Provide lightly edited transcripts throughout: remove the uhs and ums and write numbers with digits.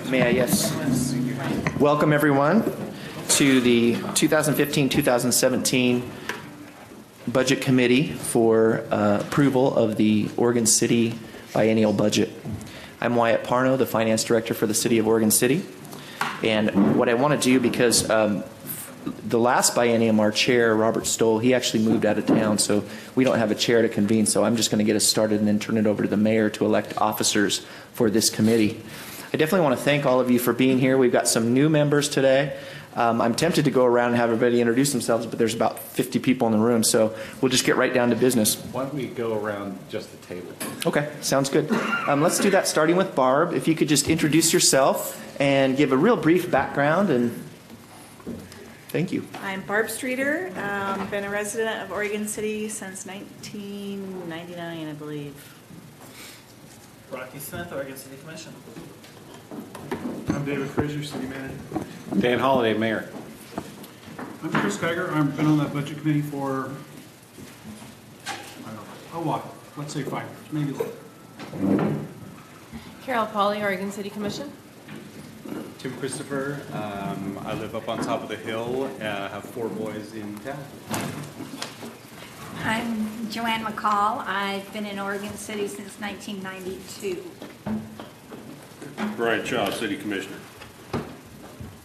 May I? Yes. Welcome, everyone, to the 2015-2017 Budget Committee for approval of the Oregon City biennial budget. I'm Wyatt Parno, the Finance Director for the City of Oregon City. And what I want to do, because the last biennium, our chair, Robert Stoll, he actually moved out of town, so we don't have a chair to convene, so I'm just going to get us started and then turn it over to the mayor to elect officers for this committee. I definitely want to thank all of you for being here. We've got some new members today. I'm tempted to go around and have everybody introduce themselves, but there's about 50 people in the room, so we'll just get right down to business. Why don't we go around just the table? Okay, sounds good. Let's do that, starting with Barb. If you could just introduce yourself and give a real brief background, and thank you. I'm Barb Streeter. Been a resident of Oregon City since 1999, I believe. Rocky Smith, Oregon City Commission. I'm David Fraser, City Manager. Dan Holliday, Mayor. I'm Chris Geiger. I've been on that budget committee for, I don't know, a while. Let's say 5 years, maybe longer. Carol Pauley, Oregon City Commission. Tim Christopher. I live up on top of the hill. Have 4 boys in town. I'm Joanne McCall. I've been in Oregon City since 1992. Brian Shaw, City Commissioner.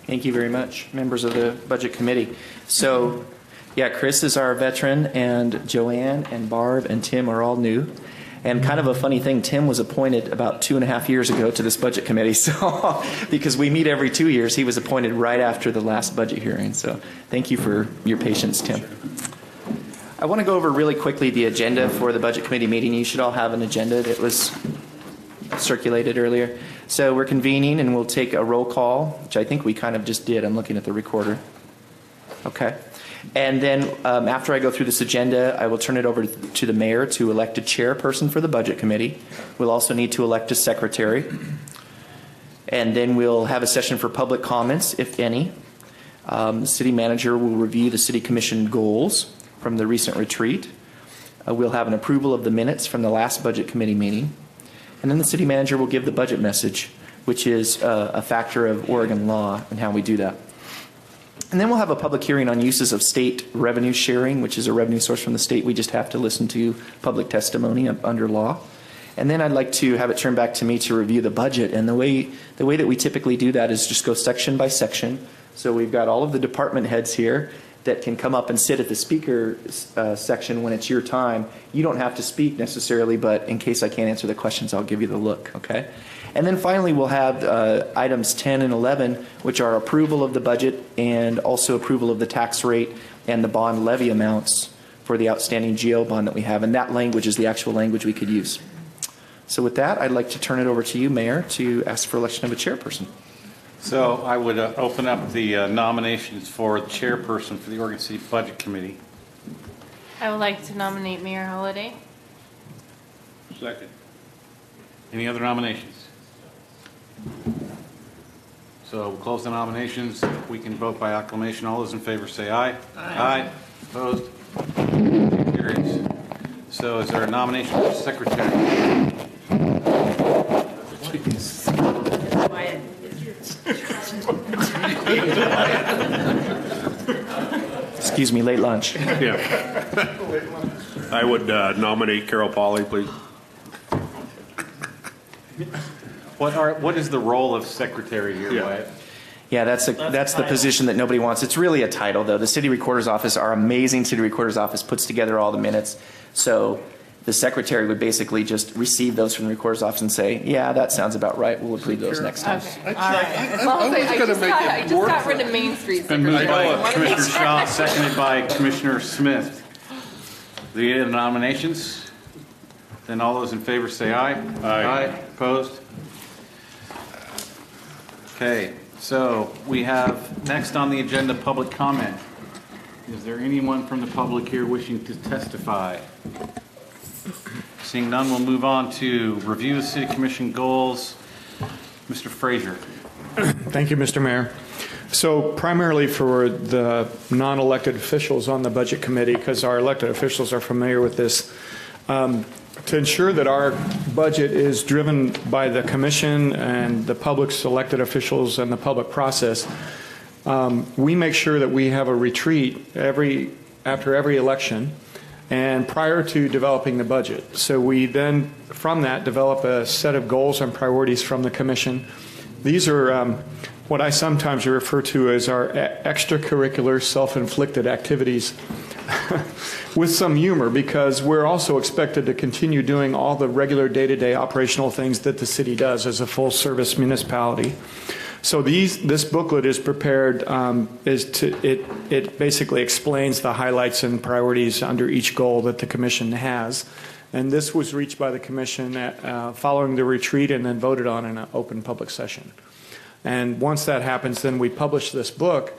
Thank you very much, members of the Budget Committee. So, yeah, Chris is our veteran, and Joanne and Barb and Tim are all new. And kind of a funny thing, Tim was appointed about 2.5 years ago to this Budget Committee. So, because we meet every 2 years, he was appointed right after the last budget hearing. So, thank you for your patience, Tim. I want to go over really quickly the agenda for the Budget Committee meeting. You should all have an agenda that was circulated earlier. So we're convening, and we'll take a roll call, which I think we kind of just did. I'm looking at the recorder. Okay. And then after I go through this agenda, I will turn it over to the mayor to elect a chairperson for the Budget Committee. We'll also need to elect a secretary. And then we'll have a session for public comments, if any. The city manager will review the city commission goals from the recent retreat. We'll have an approval of the minutes from the last Budget Committee meeting. And then the city manager will give the budget message, which is a factor of Oregon law and how we do that. And then we'll have a public hearing on uses of state revenue sharing, which is a revenue source from the state. We just have to listen to public testimony under law. And then I'd like to have it turn back to me to review the budget. And the way that we typically do that is just go section by section. So we've got all of the department heads here that can come up and sit at the speaker section when it's your time. You don't have to speak necessarily, but in case I can't answer the questions, I'll give you the look, okay? And then finally, we'll have items 10 and 11, which are approval of the budget and also approval of the tax rate and the bond levy amounts for the outstanding GO bond that we have. And that language is the actual language we could use. So with that, I'd like to turn it over to you, Mayor, to ask for election of a chairperson. So I would open up the nominations for the chairperson for the Oregon City Budget Committee. I would like to nominate Mayor Holliday. Second. Any other nominations? So we'll close the nominations. We can vote by acclamation. All those in favor say aye. Aye. Opposed? Carries. So is there a nomination for secretary? Excuse me, late lunch. Yeah. I would nominate Carol Pauley, please. What is the role of secretary here, Yeah. Wyatt? Yeah, that's the position that nobody wants. It's really a title, though. The city recorder's office, our amazing city recorder's office, puts together all the minutes. So the secretary would basically just receive those from the recorder's office and say, yeah, that sounds about right. We'll approve those next time. Okay. I just got rid of Main Street. Been moved by Secretary. Commissioner Shaw, seconded by Commissioner Smith. The nominations? Then all those in favor say aye. Aye. Opposed? Okay, so we have next on the agenda public comment. Is there anyone from the public here wishing to testify? Seeing none, we'll move on to review the City Commission goals. Mr. Fraser. Thank you, Mr. Mayor. So primarily for the non-elected officials on the Budget Committee, because our elected officials are familiar with this, to ensure that our budget is driven by the commission and the public's elected officials and the public process, we make sure that we have a retreat after every election and prior to developing the budget. So we then, from that, develop a set of goals and priorities from the commission. These are what I sometimes refer to as our extracurricular self-inflicted activities with some humor, because we're also expected to continue doing all the regular day-to-day operational things that the city does as a full-service municipality. So this booklet is prepared, it basically explains the highlights and priorities under each goal that the commission has. And this was reached by the commission following the retreat and then voted on in an open public session. And once that happens, then we publish this book,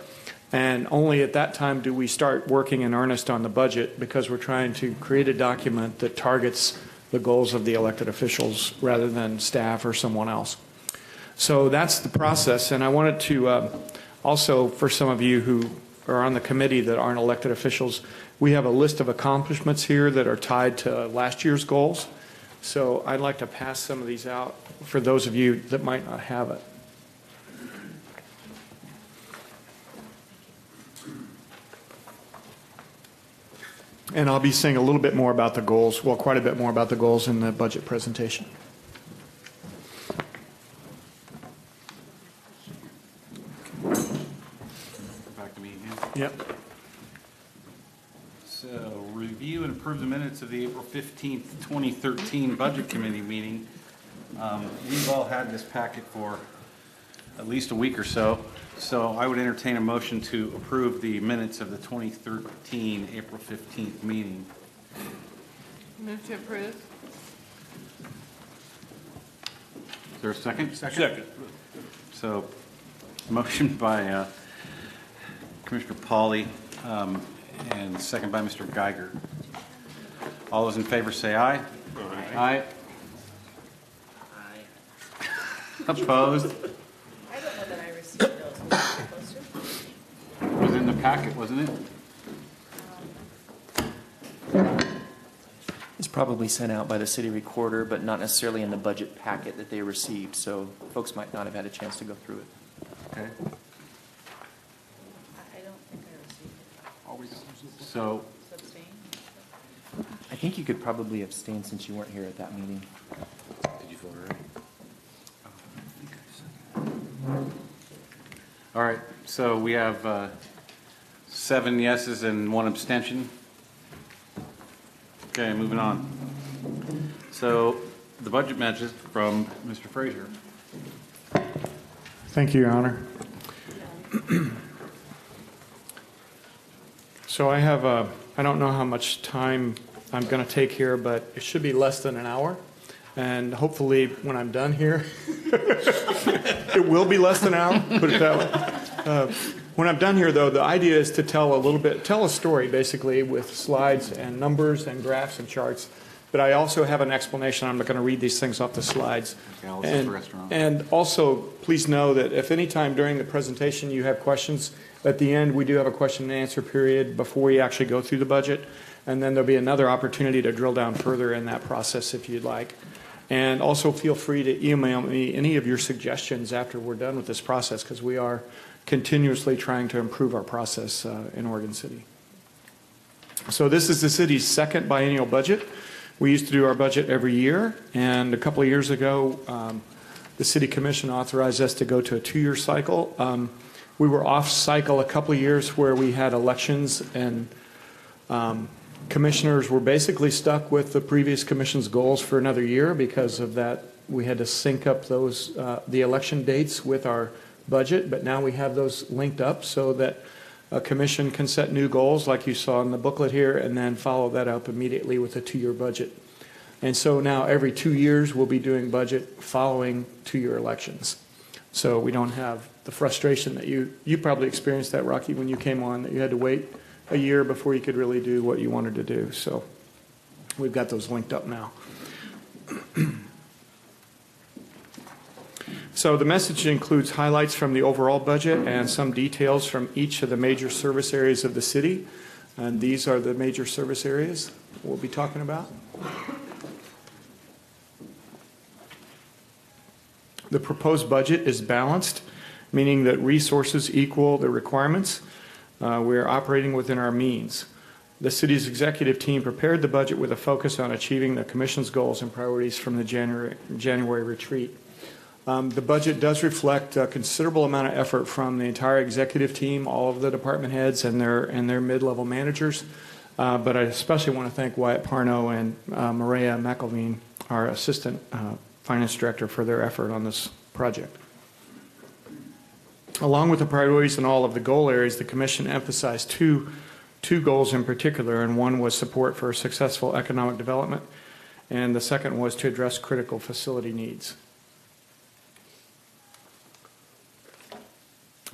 and only at that time do we start working in earnest on the budget, because we're trying to create a document that targets the goals of the elected officials rather than staff or someone else. So that's the process, and I wanted to also, for some of you who are on the committee that aren't elected officials, we have a list of accomplishments here that are tied to last year's goals. So I'd like to pass some of these out for those of you that might not have it. And I'll be saying a little bit more about the goals, well, quite a bit more about the goals in the budget presentation. Back to me again. Yep. So, review and approve the minutes of the April 15th, 2013 Budget Committee meeting. We've all had this packet for at least a week or so. So I would entertain a motion to approve the minutes of the 2013 April 15th meeting. Move to approve. Is there a second? Second. So, motion by Commissioner Pauly and second by Mr. Geiger. All those in favor say aye. Aye. Opposed? I don't know that I received those. Was I supposed to? It was in the packet, wasn't it? It's probably sent out by the city recorder, but not necessarily in the budget packet that they received, so folks might not have had a chance to go through it. Okay. I don't think I received it. So, Abstain? I think you could probably abstain since you weren't here at that meeting. did you vote already? All right, so we have 7 yeses and 1 abstention. Okay, moving on. So the budget matches from Mr. Frazier. Thank you, Your Honor. So I have I don't know how much time I'm going to take here, but it should be less than an hour. And hopefully when I'm done here, it will be less than an hour, put it that way. When I'm done here, though, the idea is to tell a story, basically, with slides and numbers and graphs and charts. But I also have an explanation. I'm not going to read these things off the slides. And also, please know that if any time during the presentation you have questions, at the end we do have a question and answer period before we actually go through the budget. And then there'll be another opportunity to drill down further in that process if you'd like. And also feel free to email me any of your suggestions after we're done with this process, because we are continuously trying to improve our process in Oregon City. So this is the city's second biennial budget. We used to do our budget every year, and a couple of years ago, the City Commission authorized us to go to a 2-year cycle. We were off cycle a couple of years where we had elections, and commissioners were basically stuck with the previous commission's goals for another year. Because of that, we had to sync up those the election dates with our budget, but now we have those linked up so that a commission can set new goals like you saw in the booklet here, and then follow that up immediately with a 2-year budget. And so now every 2 years we'll be doing budget following 2-year elections. So we don't have the frustration that you probably experienced that, Rocky, when you came on, that you had to wait a year before you could really do what you wanted to do. So we've got those linked up now. So the message includes highlights from the overall budget and some details from each of the major service areas of the city. And these are the major service areas we'll be talking about. The proposed budget is balanced, meaning that resources equal the requirements. We are operating within our means. The city's executive team prepared the budget with a focus on achieving the commission's goals and priorities from the January retreat. The budget does reflect a considerable amount of effort from the entire executive team, all of the department heads and their mid-level managers. But I especially want to thank Wyatt Parno and Maria McElveen, our assistant finance director, for their effort on this project. Along with the priorities in all of the goal areas, the commission emphasized two goals in particular, and one was support for successful economic development, and the second was to address critical facility needs.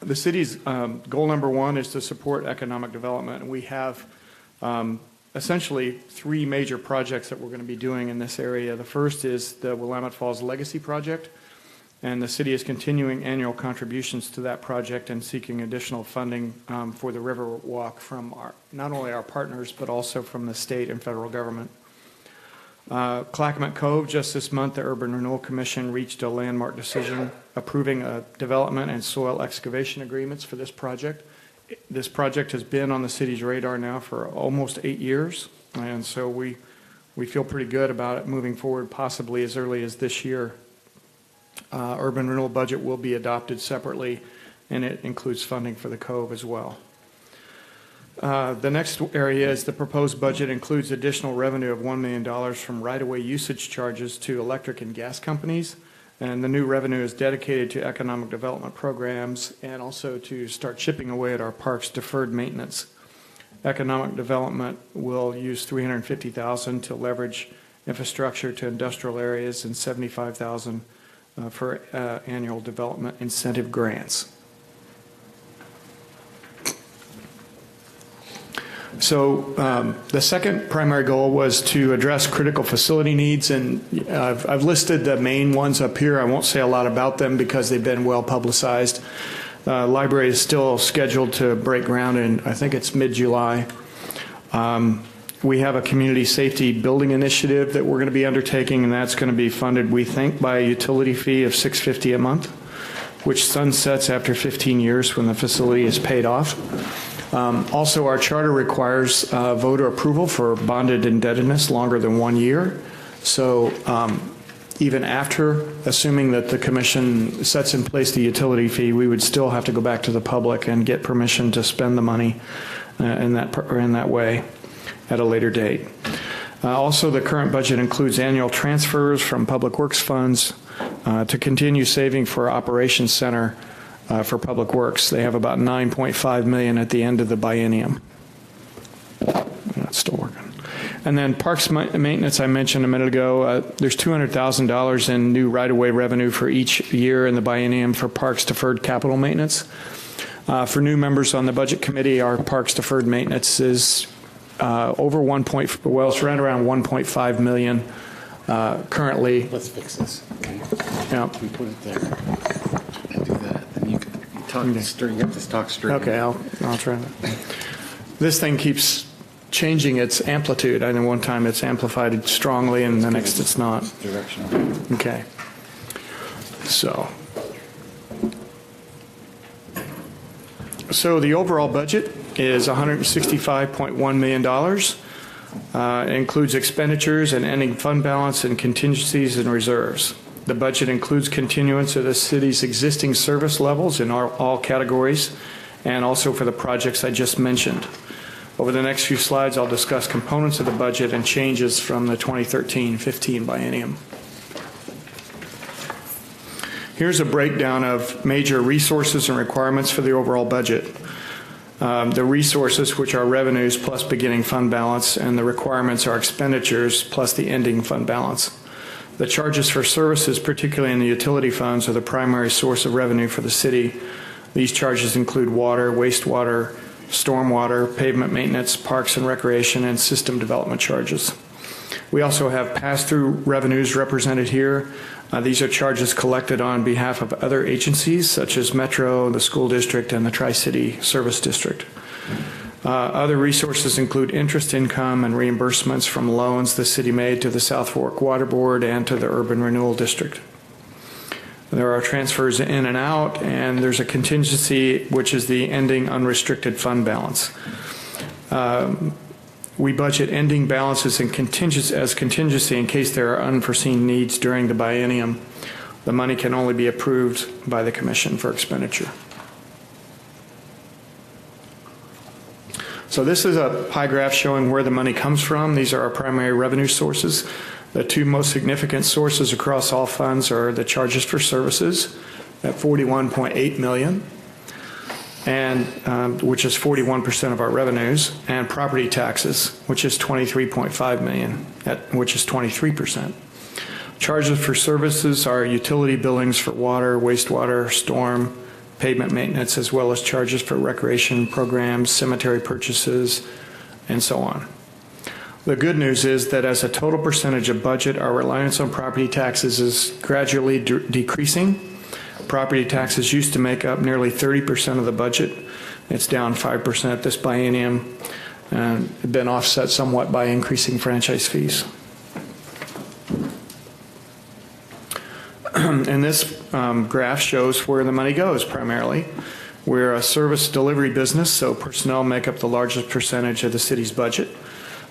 The city's goal number one is to support economic development, and we have essentially three major projects that we're going to be doing in this area. The first is the Willamette Falls Legacy Project, and the city is continuing annual contributions to that project and seeking additional funding for the River Walk from not only our partners, but also from the state and federal government. Clackamas Cove, just this month, the Urban Renewal Commission reached a landmark decision approving development and soil excavation agreements for this project. This project has been on the city's radar now for almost 8 years, and so we feel pretty good about it moving forward, possibly as early as this year. Urban renewal budget will be adopted separately, and it includes funding for the Cove as well. The next area is the proposed budget includes additional revenue of $1 million from right-of-way usage charges to electric and gas companies, and the new revenue is dedicated to economic development programs and also to start chipping away at our park's deferred maintenance. Economic development will use $350,000 to leverage infrastructure to industrial areas and $75,000 for annual development incentive grants. So the second primary goal was to address critical facility needs, and I've listed the main ones up here. I won't say a lot about them because they've been well publicized. Library is still scheduled to break ground in, I think it's mid-July. We have a community safety building initiative that we're going to be undertaking, and that's going to be funded, we think, by a utility fee of $650 a month, which sunsets after 15 years when the facility is paid off. Also, our charter requires voter approval for bonded indebtedness longer than 1 year. So even after, assuming that the commission sets in place the utility fee, we would still have to go back to the public and get permission to spend the money in that way at a later date. Also, the current budget includes annual transfers from Public Works funds to continue saving for Operations Center for Public Works. They have about $9.5 million at the end of the biennium. That's still working. And then parks maintenance, I mentioned a minute ago, there's $200,000 in new right-of-way revenue for each year in the biennium for parks deferred capital maintenance. For new members on the budget committee, our parks deferred maintenance is it's right around 1.5 million currently. Let's fix this. Okay. Yeah. We put it there. And do that. Then you talk straight. You have to talk straight. Okay, I'll try that. This thing keeps changing its amplitude. I know one time it's amplified strongly, and the next it's not. Directional. Okay. So the overall budget is $165.1 million. It includes expenditures and ending fund balance and contingencies and reserves. The budget includes continuance of the city's existing service levels in all categories, and also for the projects I just mentioned. Over the next few slides, I'll discuss components of the budget and changes from the 2013-15 biennium. Here's a breakdown of major resources and requirements for the overall budget. The resources, which are revenues plus beginning fund balance, and the requirements are expenditures plus the ending fund balance. The charges for services, particularly in the utility funds, are the primary source of revenue for the city. These charges include water, wastewater, stormwater, pavement maintenance, parks and recreation, and system development charges. We also have pass-through revenues represented here. These are charges collected on behalf of other agencies such as Metro, the school district, and the Tri-City Service District. Other resources include interest income and reimbursements from loans the city made to the South Fork Water Board and to the Urban Renewal District. There are transfers in and out, and there's a contingency, which is the ending unrestricted fund balance. We budget ending balances and contingency in case there are unforeseen needs during the biennium. The money can only be approved by the commission for expenditure. So this is a pie graph showing where the money comes from. These are our primary revenue sources. The two most significant sources across all funds are the charges for services at $41.8 million, and which is 41% of our revenues, and property taxes, which is $23.5 million, which is 23%. Charges for services are utility billings for water, wastewater, storm, pavement maintenance, as well as charges for recreation programs, cemetery purchases, and so on. The good news is that as a total percentage of budget, our reliance on property taxes is gradually decreasing. Property taxes used to make up nearly 30% of the budget. It's down 5% this biennium, and been offset somewhat by increasing franchise fees. And this graph shows where the money goes primarily. We're a service delivery business, so personnel make up the largest percentage of the city's budget,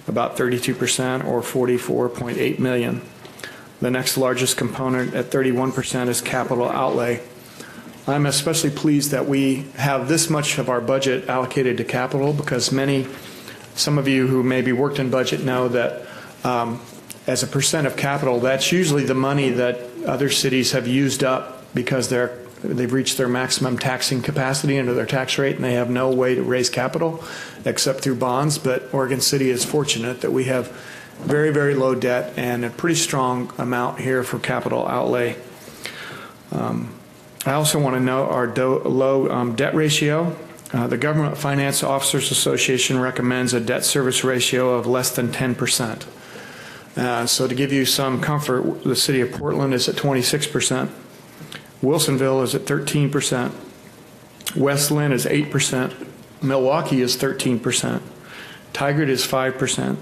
about 32% or $44.8 million. The next largest component at 31% is capital outlay. I'm especially pleased that we have this much of our budget allocated to capital, because some of you who maybe worked in budget know that as a percent of capital, that's usually the money that other cities have used up because they've reached their maximum taxing capacity under their tax rate, and they have no way to raise capital except through bonds. But Oregon City is fortunate that we have very, very low debt and a pretty strong amount here for capital outlay. I also want to note our low debt ratio. The Government Finance Officers Association recommends a debt service ratio of less than 10%. So to give you some comfort, the city of Portland is at 26%. Wilsonville is at 13%. West Lynn is 8%. Milwaukee is 13%. Tigard is 5%.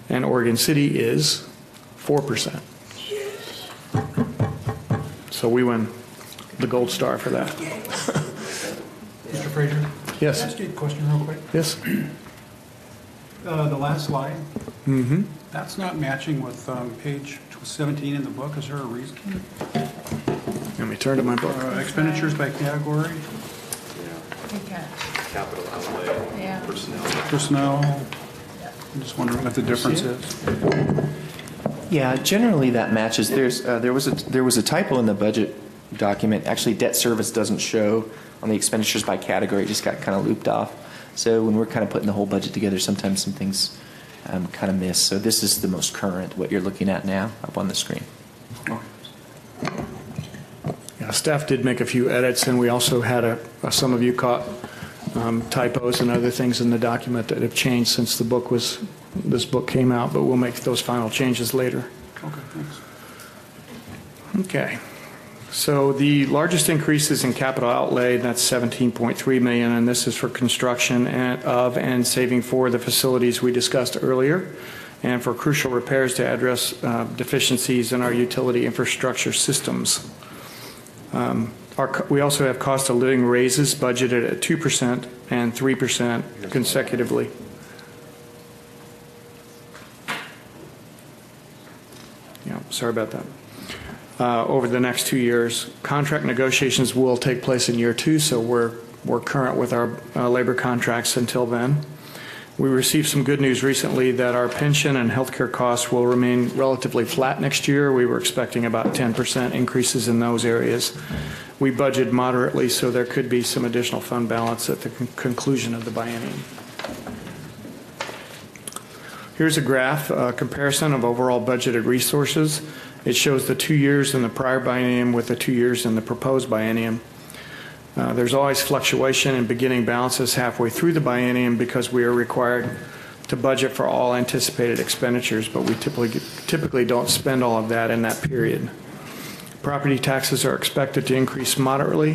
And Oregon City is 4%. So we win the gold star for that. Mr. Fraser? Yes. Can I ask you a question real quick? Yes. The last slide, Mm-hmm. that's not matching with page 17 in the book. Is there a reason? Let me turn to my book. Expenditures by category, Capital outlay, Yeah. personnel. I'm just wondering what the difference is. Yeah, generally that matches. There was a typo in the budget document. Actually, debt service doesn't show on the expenditures by category. It just got kind of looped off. So when we're kind of putting the whole budget together, sometimes some things kind of miss. So this is the most current, what you're looking at now up on the screen. Yeah, staff did make a few edits, and we also had some of you caught typos and other things in the document that have changed since this book came out, but we'll make those final changes later. Okay, thanks. Okay. So the largest increases in capital outlay, that's $17.3 million, and this is for construction and saving for the facilities we discussed earlier, and for crucial repairs to address deficiencies in our utility infrastructure systems. We also have cost of living raises budgeted at 2% and 3% consecutively. Yeah, sorry about that. Over the next 2 years, contract negotiations will take place in year 2, so we're current with our labor contracts until then. We received some good news recently that our pension and healthcare costs will remain relatively flat next year. We were expecting about 10% increases in those areas. We budgeted moderately, so there could be some additional fund balance at the conclusion of the biennium. Here's a graph, comparison of overall budgeted resources. It shows the 2 years in the prior biennium with the 2 years in the proposed biennium. There's always fluctuation in beginning balances halfway through the biennium because we are required to budget for all anticipated expenditures, but we typically don't spend all of that in that period. Property taxes are expected to increase moderately.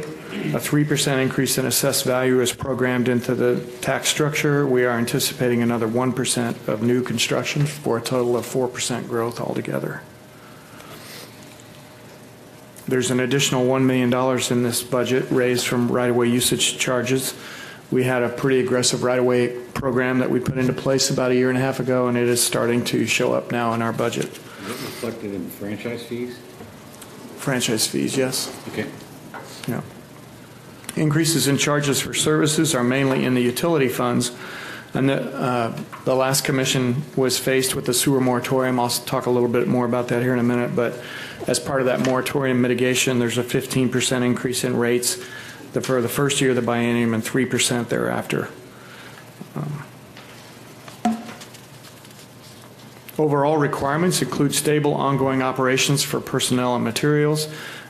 A 3% increase in assessed value is programmed into the tax structure. We are anticipating another 1% of new construction for a total of 4% growth altogether. There's an additional $1 million in this budget raised from right-of-way usage charges. We had a pretty aggressive right-of-way program that we put into place about a year and a half ago, and it is starting to show up now in our budget. Is it reflected in franchise fees? Franchise fees, yes. Okay. Yeah. Increases in charges for services are mainly in the utility funds. And the last commission was faced with the sewer moratorium. I'll talk a little bit more about that here in a minute. But as part of that moratorium mitigation, there's a 15% increase in rates for the first year of the biennium and 3% thereafter. Overall requirements include stable ongoing operations for personnel and materials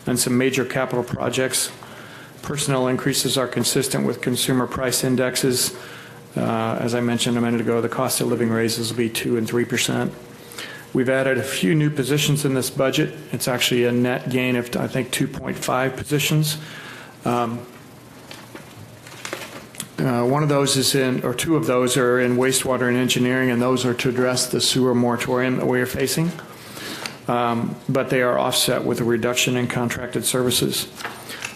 and some major capital projects. Personnel increases are consistent with consumer price indexes. As I mentioned a minute ago, the cost of living raises will be 2% and 3%. We've added a few new positions in this budget. It's actually a net gain of, I think, 2.5 positions. One of those is in, or two of those are in wastewater and engineering, and those are to address the sewer moratorium that we are facing. But they are offset with a reduction in contracted services.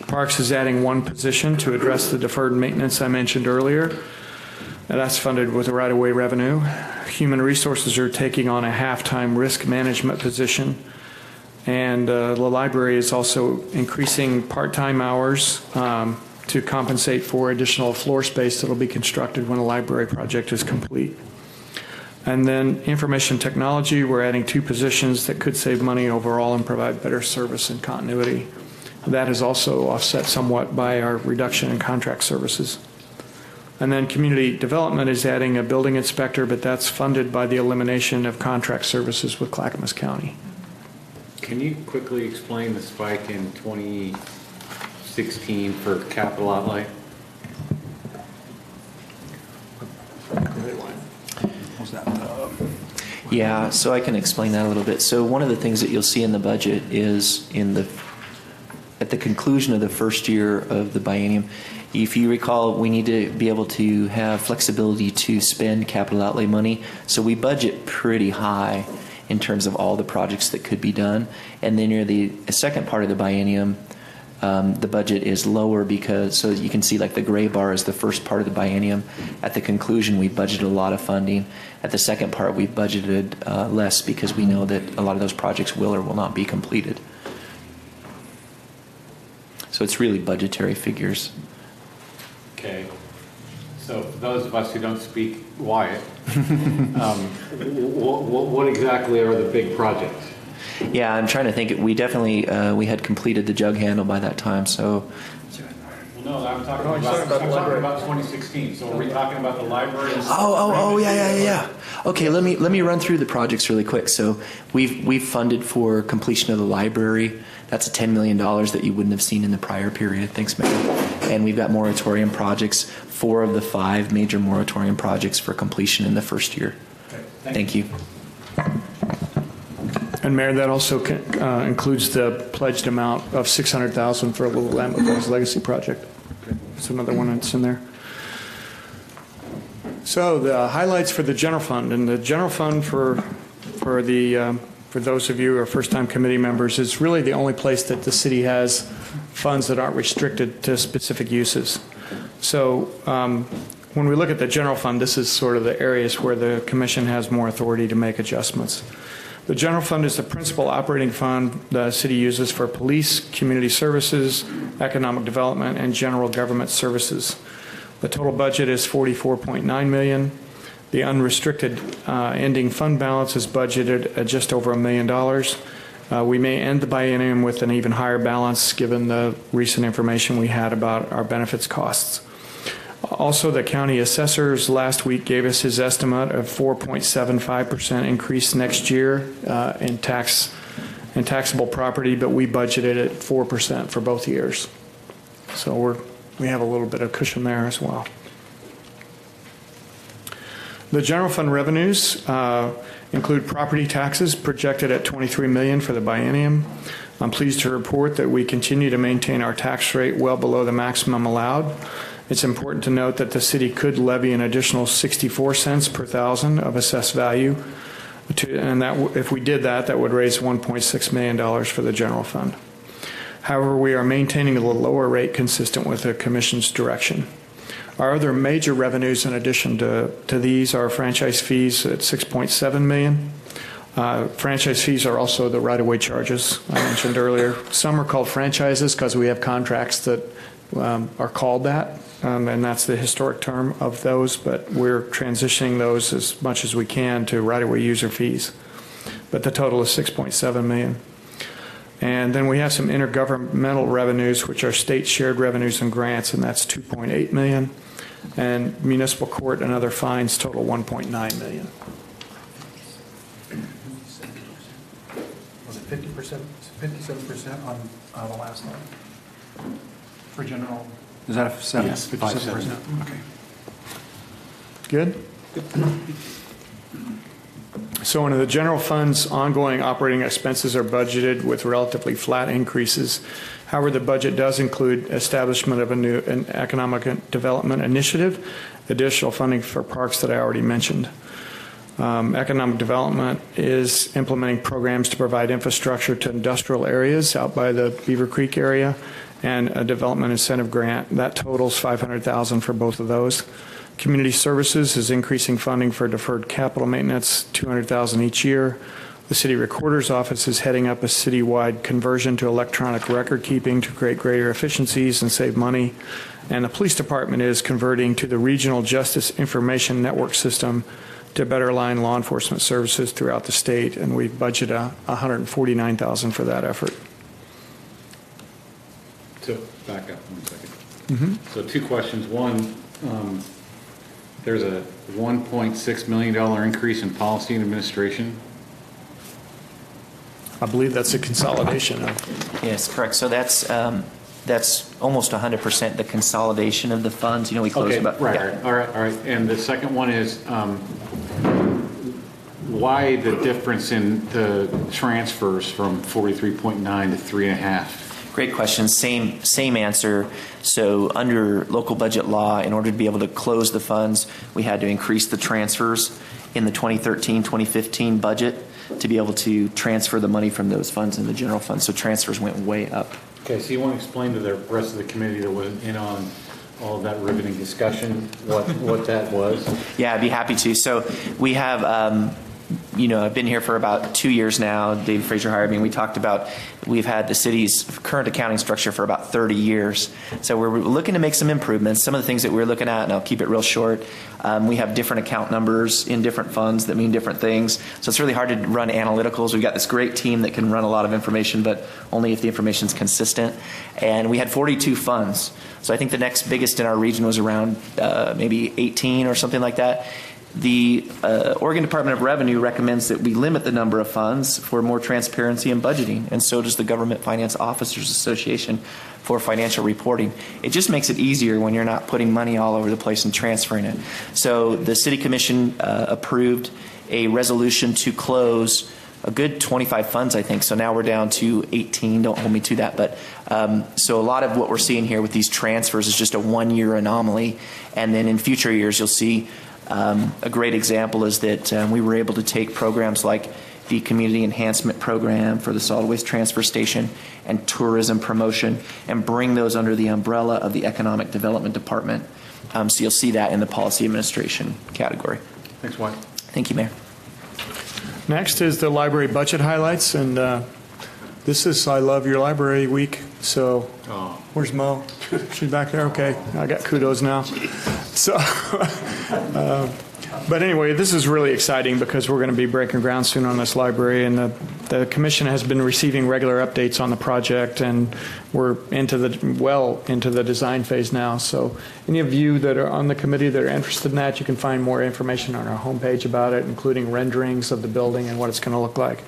Parks is adding one position to address the deferred maintenance I mentioned earlier. And that's funded with right-of-way revenue. Human Resources are taking on a half-time risk management position. And the library is also increasing part-time hours to compensate for additional floor space that will be constructed when the library project is complete. And then information technology, we're adding two positions that could save money overall and provide better service and continuity. That is also offset somewhat by our reduction in contract services. And then community development is adding a building inspector, but that's funded by the elimination of contract services with Clackamas County. Can you quickly explain the spike in 2016 for capital outlay? Yeah, so I can explain that a little bit. So one of the things that you'll see in the budget is at the conclusion of the first year of the biennium, if you recall, we need to be able to have flexibility to spend capital outlay money. So we budget pretty high in terms of all the projects that could be done. And then near the second part of the biennium, the budget is lower because, so you can see like the gray bar is the first part of the biennium. At the conclusion, we budgeted a lot of funding. At the second part, we budgeted less because we know that a lot of those projects will or will not be completed. So it's really budgetary figures. Okay. So for those of us who don't speak Wyatt, what exactly are the big projects? Yeah, I'm trying to think. We definitely we had completed the jug handle by that time. So, Well, no, I'm talking about 2016. So are we talking about the library? yeah. Okay, let me run through the projects really quick. So we've funded for completion of the library. That's $10 million that you wouldn't have seen in the prior period. Thanks, Mayor. And we've got moratorium projects, 4 of the 5 major moratorium projects for completion in the first year. Okay, thank you. And Mayor, that also includes the pledged amount of $600,000 for a Little Lambeth Legacy project. That's another one that's in there. So the highlights for the general fund, and the general fund for those of you who are first-time committee members is really the only place that the city has funds that aren't restricted to specific uses. So when we look at the general fund, this is sort of the areas where the commission has more authority to make adjustments. The general fund is the principal operating fund the city uses for police, community services, economic development, and general government services. The total budget is $44.9 million. The unrestricted ending fund balance is budgeted at just over $1 million. We may end the biennium with an even higher balance given the recent information we had about our benefits costs. Also, the county assessors last week gave us his estimate of 4.75% increase next year in taxable property, but we budgeted at 4% for both years. So we have a little bit of cushion there as well. The general fund revenues include property taxes projected at $23 million for the biennium. I'm pleased to report that we continue to maintain our tax rate well below the maximum allowed. It's important to note that the city could levy an additional 64 cents per thousand of assessed value. And that, if we did that, that would raise $1.6 million for the general fund. However, we are maintaining the lower rate consistent with the Commission's direction. Our other major revenues in addition to these are franchise fees at $6.7 million. Franchise fees are also the right-of-way charges I mentioned earlier. Some are called franchises because we have contracts that are called that, and that's the historic term of those, but we're transitioning those as much as we can to right-of-way user fees. But the total is $6.7 million. And then we have some intergovernmental revenues, which are state shared revenues and grants, and that's $2.8 million. And municipal court and other fines total $1.9 million. Was it 50%, 57% on the last line? For general, is that a 7? Yes, 57%. Okay. Good? So in the general fund's ongoing operating expenses are budgeted with relatively flat increases. However, the budget does include establishment of an economic development initiative, additional funding for parks that I already mentioned. Economic development is implementing programs to provide infrastructure to industrial areas out by the Beaver Creek area, and a development incentive grant. That totals $500,000 for both of those. Community Services is increasing funding for deferred capital maintenance, $200,000 each year. The City Recorder's Office is heading up a citywide conversion to electronic record keeping to create greater efficiencies and save money. And the Police Department is converting to the Regional Justice Information Network System to better align law enforcement services throughout the state, and we've budgeted $149,000 for that effort. So back up 1 second. So 2 questions. One, there's a $1.6 million increase in policy and administration. I believe that's a consolidation of. Yes, correct. So that's almost 100% the consolidation of the funds. You know, we closed Okay, about. right, Yeah. all right. And the second one is, why the difference in the transfers from 43.9 to 3.5? Great question. Same answer. So under local budget law, in order to be able to close the funds, we had to increase the transfers in the 2013-2015 budget to be able to transfer the money from those funds in the general fund. So transfers went way up. Okay, so you want to explain to the rest of the committee that wasn't in on all of that riveting discussion, what that was? Yeah, I'd be happy to. So we have, I've been here for about 2 years now. David Fraser hired me, and we talked about, we've had the city's current accounting structure for about 30 years. So we're looking to make some improvements. Some of the things that we're looking at, and I'll keep it real short, we have different account numbers in different funds that mean different things. So it's really hard to run analyticals. We've got this great team that can run a lot of information, but only if the information's consistent. And we had 42 funds. So I think the next biggest in our region was around maybe 18 or something like that. The Oregon Department of Revenue recommends that we limit the number of funds for more transparency in budgeting, and so does the Government Finance Officers Association for financial reporting. It just makes it easier when you're not putting money all over the place and transferring it. So the City Commission approved a resolution to close a good 25 funds, I think. So now we're down to 18. Don't hold me to that. But so a lot of what we're seeing here with these transfers is just a one-year anomaly. And then in future years, you'll see a great example is that we were able to take programs like the Community Enhancement Program for the Solid Waste Transfer Station and Tourism Promotion and bring those under the umbrella of the Economic Development Department. So you'll see that in the Policy Administration category. Thanks, White. Thank you, Mayor. Next is the library budget highlights, and this is I Love Your Library Week. So, where's Mo? She's back there? Okay, I got kudos now. So, but anyway, this is really exciting because we're going to be breaking ground soon on this library, and the commission has been receiving regular updates on the project, and we're into the design phase now. So any of you that are on the committee that are interested in that, you can find more information on our homepage about it, including renderings of the building and what it's going to look like.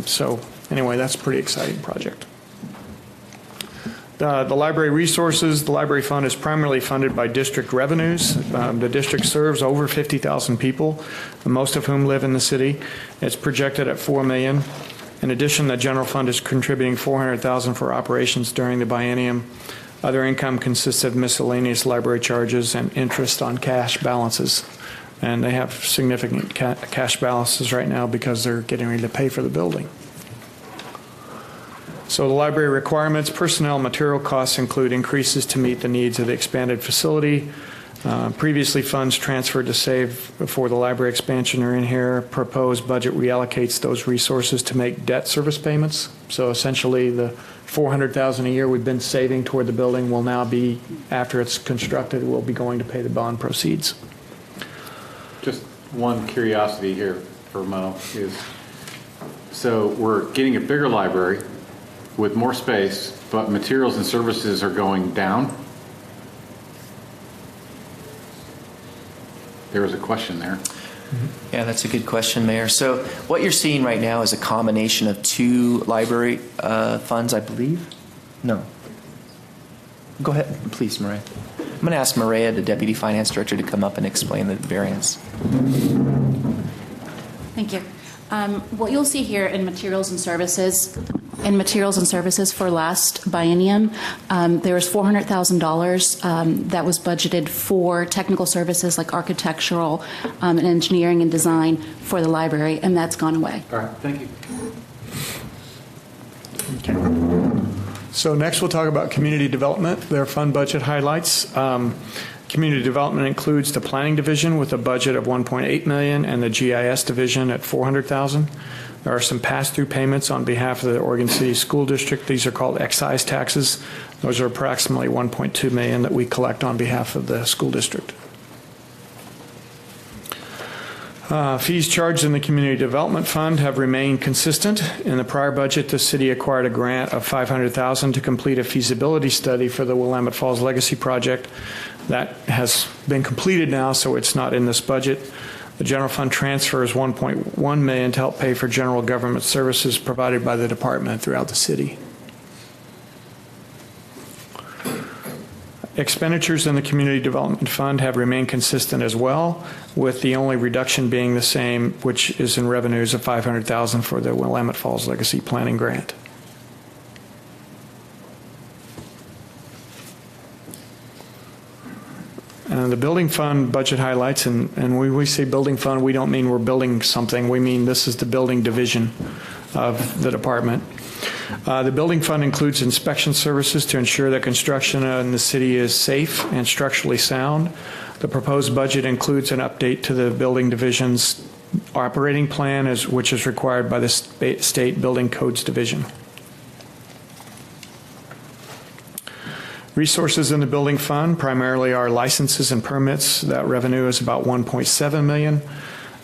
So anyway, that's a pretty exciting project. The library resources, the library fund is primarily funded by district revenues. The district serves over 50,000 people, most of whom live in the city. It's projected at $4 million. In addition, the general fund is contributing $400,000 for operations during the biennium. Other income consists of miscellaneous library charges and interest on cash balances. And they have significant cash balances right now because they're getting ready to pay for the building. So the library requirements, personnel, material costs include increases to meet the needs of the expanded facility. Previously, funds transferred to save for the library expansion are in here. Proposed budget reallocates those resources to make debt service payments. So essentially, the $400,000 a year we've been saving toward the building will now be, after it's constructed, will be going to pay the bond proceeds. Just one curiosity here for Mo is, so we're getting a bigger library with more space, but materials and services are going down? There was a question there. Yeah, that's a good question, Mayor. So what you're seeing right now is a combination of two library funds, I believe. No. Go ahead, please, Maria. I'm going to ask Maria, the Deputy Finance Director, to come up and explain the variance. Thank you. What you'll see here in materials and services for last biennium, there was $400,000 that was budgeted for technical services like architectural and engineering and design for the library, and that's gone away. All right, thank you. Okay. So next we'll talk about community development, their fund budget highlights. Community development includes the planning division with a budget of $1.8 million and the GIS division at $400,000. There are some pass-through payments on behalf of the Oregon City School District. These are called excise taxes. Those are approximately $1.2 million that we collect on behalf of the school district. Fees charged in the Community Development Fund have remained consistent. In the prior budget, the city acquired a grant of $500,000 to complete a feasibility study for the Willamette Falls Legacy Project. That has been completed now, so it's not in this budget. The general fund transfers $1.1 million to help pay for general government services provided by the department throughout the city. Expenditures in the Community Development Fund have remained consistent as well, with the only reduction being the same, which is in revenues of $500,000 for the Willamette Falls Legacy Planning Grant. The building fund budget highlights, and when we say building fund, we don't mean we're building something. We mean this is the building division of the department. The building fund includes inspection services to ensure that construction in the city is safe and structurally sound. The proposed budget includes an update to the building division's operating plan, which is required by the State Building Codes Division. Resources in the building fund primarily are licenses and permits. That revenue is about $1.7 million.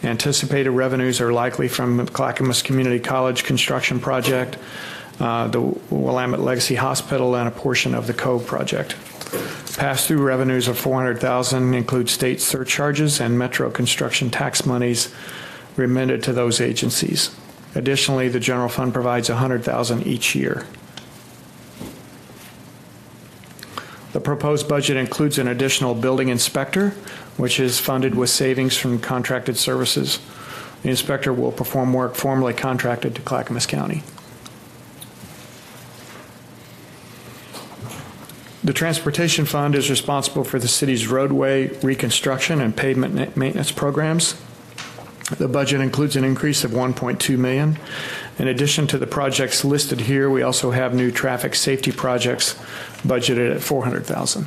Anticipated revenues are likely from the Clackamas Community College construction project, the Willamette Legacy Hospital, and a portion of the Cove project. Pass-through revenues of $400,000 include state surcharges and Metro construction tax monies remitted to those agencies. Additionally, the general fund provides $100,000 each year. The proposed budget includes an additional building inspector, which is funded with savings from contracted services. The inspector will perform work formerly contracted to Clackamas County. The Transportation Fund is responsible for the city's roadway reconstruction and pavement maintenance programs. The budget includes an increase of $1.2 million. In addition to the projects listed here, we also have new traffic safety projects budgeted at $400,000.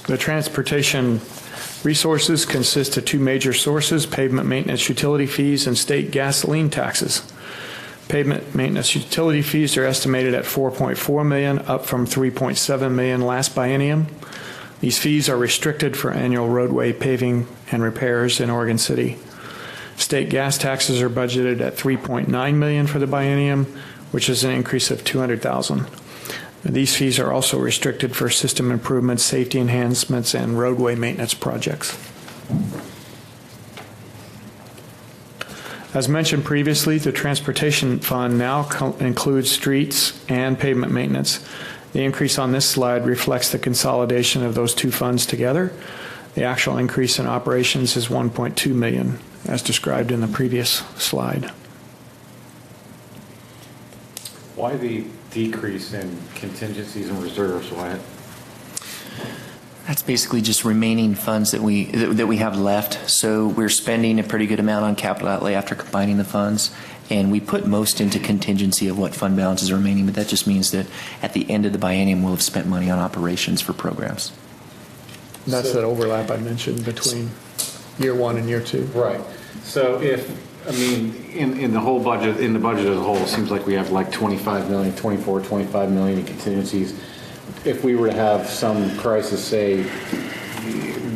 The transportation resources consist of two major sources: pavement maintenance utility fees and state gasoline taxes. Pavement maintenance utility fees are estimated at $4.4 million, up from $3.7 million last biennium. These fees are restricted for annual roadway paving and repairs in Oregon City. State gas taxes are budgeted at $3.9 million for the biennium, which is an increase of $200,000. These fees are also restricted for system improvements, safety enhancements, and roadway maintenance projects. As mentioned previously, the Transportation Fund now includes streets and pavement maintenance. The increase on this slide reflects the consolidation of those two funds together. The actual increase in operations is $1.2 million, as described in the previous slide. Why the decrease in contingencies and reserves, Wyatt? That's basically just remaining funds that we have left. So we're spending a pretty good amount on capital outlay after combining the funds, and we put most into contingency of what fund balance is remaining, but that just means that at the end of the biennium, we'll have spent money on operations for programs. That's that overlap I mentioned between year one and year two. Right. So in the whole budget, in the budget as a whole, it seems like we have like 25 million, 25 million in contingencies. If we were to have some crisis, say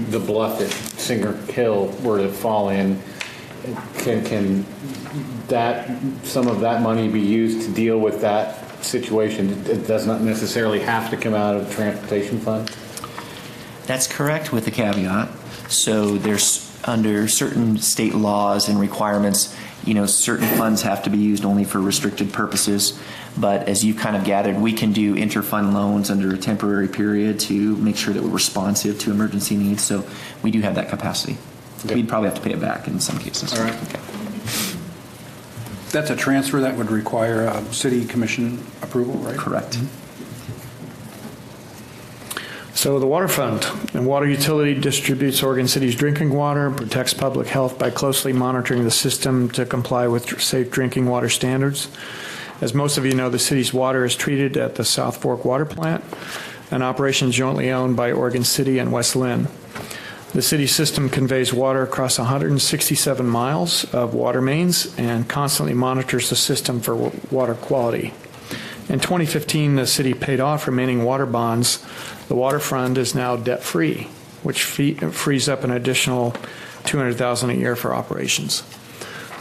the bluff at Singer Hill were to fall in, can that, some of that money be used to deal with that situation? It does not necessarily have to come out of the transportation fund? That's correct, with the caveat. So there's, under certain state laws and requirements, certain funds have to be used only for restricted purposes. But as you kind of gathered, we can do interfund loans under a temporary period to make sure that we're responsive to emergency needs. So we do have that capacity. Okay. We'd probably have to pay it back in some cases. All right. Okay. That's a transfer that would require city commission approval, right? Correct. So the water fund and water utility distributes Oregon City's drinking water, protects public health by closely monitoring the system to comply with safe drinking water standards. As most of you know, the city's water is treated at the South Fork Water Plant, an operation jointly owned by Oregon City and West Linn. The city system conveys water across 167 miles of water mains and constantly monitors the system for water quality. In 2015, the city paid off remaining water bonds. The water fund is now debt-free, which frees up an additional $200,000 a year for operations.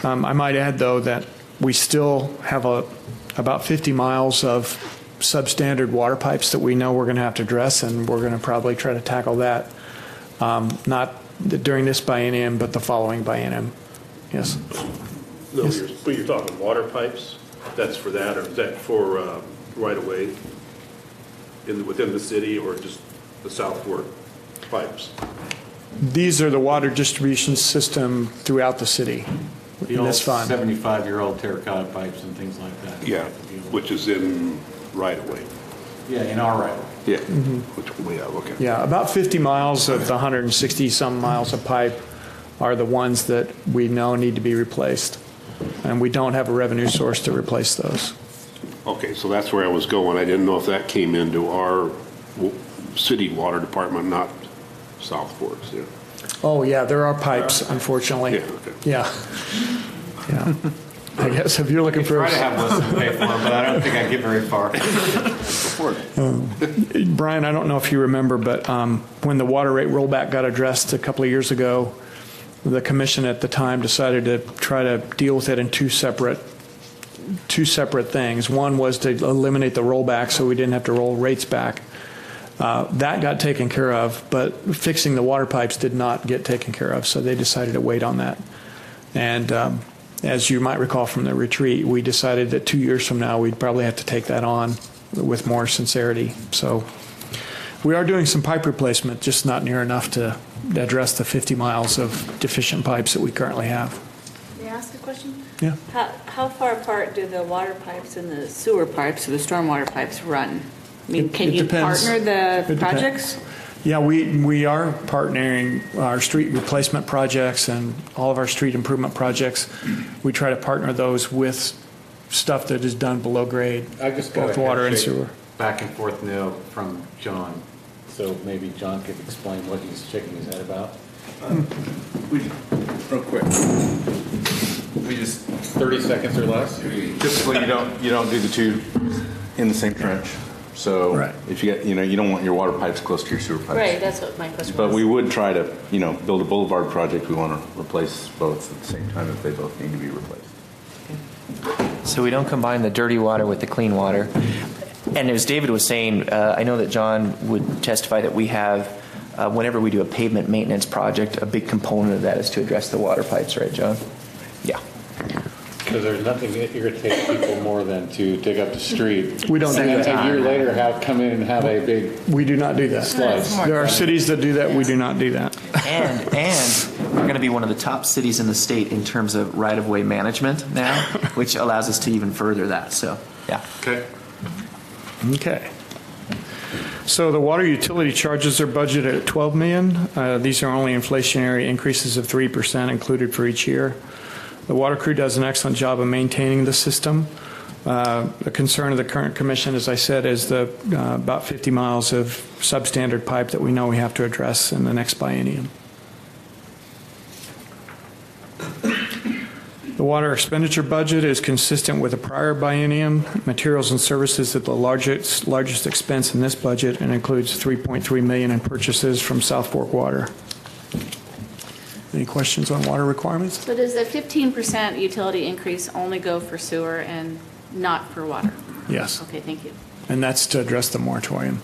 I might add, though, that we still have about 50 miles of substandard water pipes that we know we're going to have to address, and we're going to probably try to tackle that, not during this biennium, but the following biennium. Yes? No, Yes. you're talking water pipes? That's for that, or is that for right-of-way within the city, or just the South Fork pipes? These are the water distribution system throughout the city. The in old this fund. 75-year-old terracotta pipes and things like that. Yeah, which is in right-of-way. Yeah, in our right. Yeah, which we have, okay. Yeah, about 50 miles of the 160-some miles of pipe are the ones that we know need to be replaced. And we don't have a revenue source to replace those. Okay, so that's where I was going. I didn't know if that came into our city water department, not South Forks, yeah. Oh, yeah, there are pipes, unfortunately. Yeah, okay. Yeah. Yeah. I guess if you're looking for... Try to have less to pay for them, but I don't think I'd get very far. Brian, I don't know if you remember, but when the water rate rollback got addressed a couple of years ago, the commission at the time decided to try to deal with it in two separate things. One was to eliminate the rollback so we didn't have to roll rates back. That got taken care of, but fixing the water pipes did not get taken care of, so they decided to wait on that. And as you might recall from the retreat, we decided that 2 years from now we'd probably have to take that on with more sincerity. So we are doing some pipe replacement, just not near enough to address the 50 miles of deficient pipes that we currently have. May I ask a question? Yeah. How far apart do the water pipes and the sewer pipes, or the stormwater pipes, run? I mean, can It you depends. partner the It depends. projects? Yeah, we are partnering our street replacement projects and all of our street improvement projects. We try to partner those with stuff that is done below grade, I just got both a water and handshake sewer. back and forth no from John. So maybe John could explain what he's shaking his head about. Real quick. We just 30 seconds or less. typically you don't do the two in the same trench. So Right. if you get you don't want your water pipes close to your sewer pipes. Right, that's what my question But was. we would try to build a boulevard project. We want to replace both at the same time if they both need to be replaced. So we don't combine the dirty water with the clean water. And as David was saying, I know that John would testify that we have, whenever we do a pavement maintenance project, a big component of that is to address the water pipes, right, John? Yeah. Because there's nothing that irritates people more than to dig up the street. We don't do And that. a year later come in and have a big We do not do that. slice. There are cities that do that. We do not do that. And we're going to be one of the top cities in the state in terms of right-of-way management now, which allows us to even further that. So, yeah. Okay. Okay. So the water utility charges are budgeted at $12 million. These are only inflationary increases of 3% included for each year. The water crew does an excellent job of maintaining the system. The concern of the current commission, as I said, is the about 50 miles of substandard pipe that we know we have to address in the next biennium. The water expenditure budget is consistent with the prior biennium. Materials and services at the largest expense in this budget and includes $3.3 million in purchases from South Fork Water. Any questions on water requirements? So does the 15% utility increase only go for sewer and not for water? Yes. Okay, thank you. And that's to address the moratorium.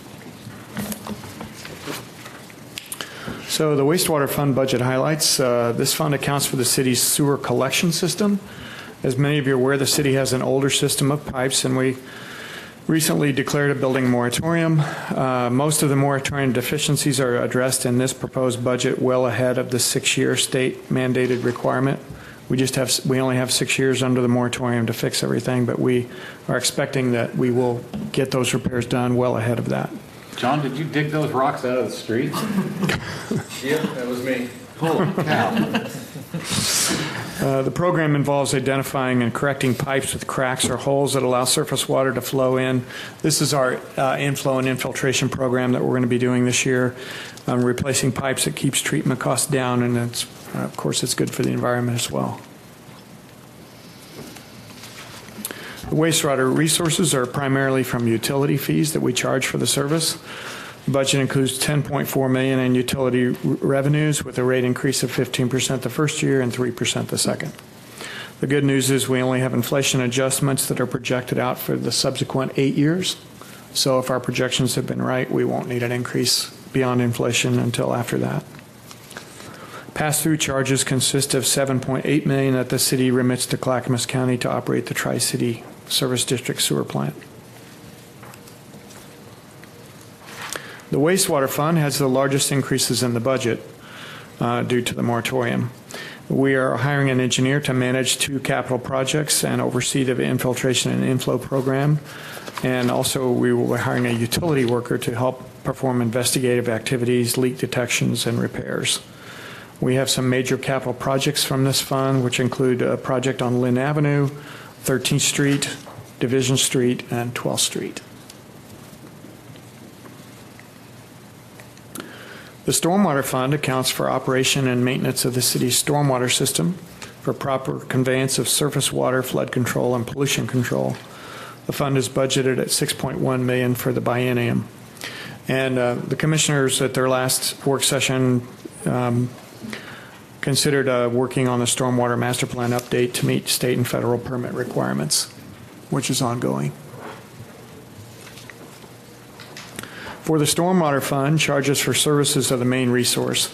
So the wastewater fund budget highlights. This fund accounts for the city's sewer collection system. As many of you are aware, the city has an older system of pipes, and we recently declared a building moratorium. Most of the moratorium deficiencies are addressed in this proposed budget well ahead of the 6-year state mandated requirement. We only have 6 years under the moratorium to fix everything, but we are expecting that we will get those repairs done well ahead of that. John, did you dig those rocks out of the street? Yep, that was me. Holy cow. The program involves identifying and correcting pipes with cracks or holes that allow surface water to flow in. This is our inflow and infiltration program that we're going to be doing this year, replacing pipes that keeps treatment costs down, and it's, of course, it's good for the environment as well. The wastewater resources are primarily from utility fees that we charge for the service. The budget includes $10.4 million in utility revenues with a rate increase of 15% the first year and 3% the second. The good news is we only have inflation adjustments that are projected out for the subsequent 8 years. So if our projections have been right, we won't need an increase beyond inflation until after that. Pass-through charges consist of $7.8 million that the city remits to Clackamas County to operate the Tri-City Service District sewer plant. The wastewater fund has the largest increases in the budget due to the moratorium. We are hiring an engineer to manage 2 capital projects and oversee the infiltration and inflow program. And also we will be hiring a utility worker to help perform investigative activities, leak detections, and repairs. We have some major capital projects from this fund, which include a project on Lynn Avenue, 13th Street, Division Street, and 12th Street. The Stormwater Fund accounts for operation and maintenance of the city's stormwater system, for proper conveyance of surface water, flood control, and pollution control. The fund is budgeted at $6.1 million for the biennium. And the commissioners at their last work session considered working on the stormwater master plan update to meet state and federal permit requirements, which is ongoing. For the stormwater fund, charges for services are the main resource.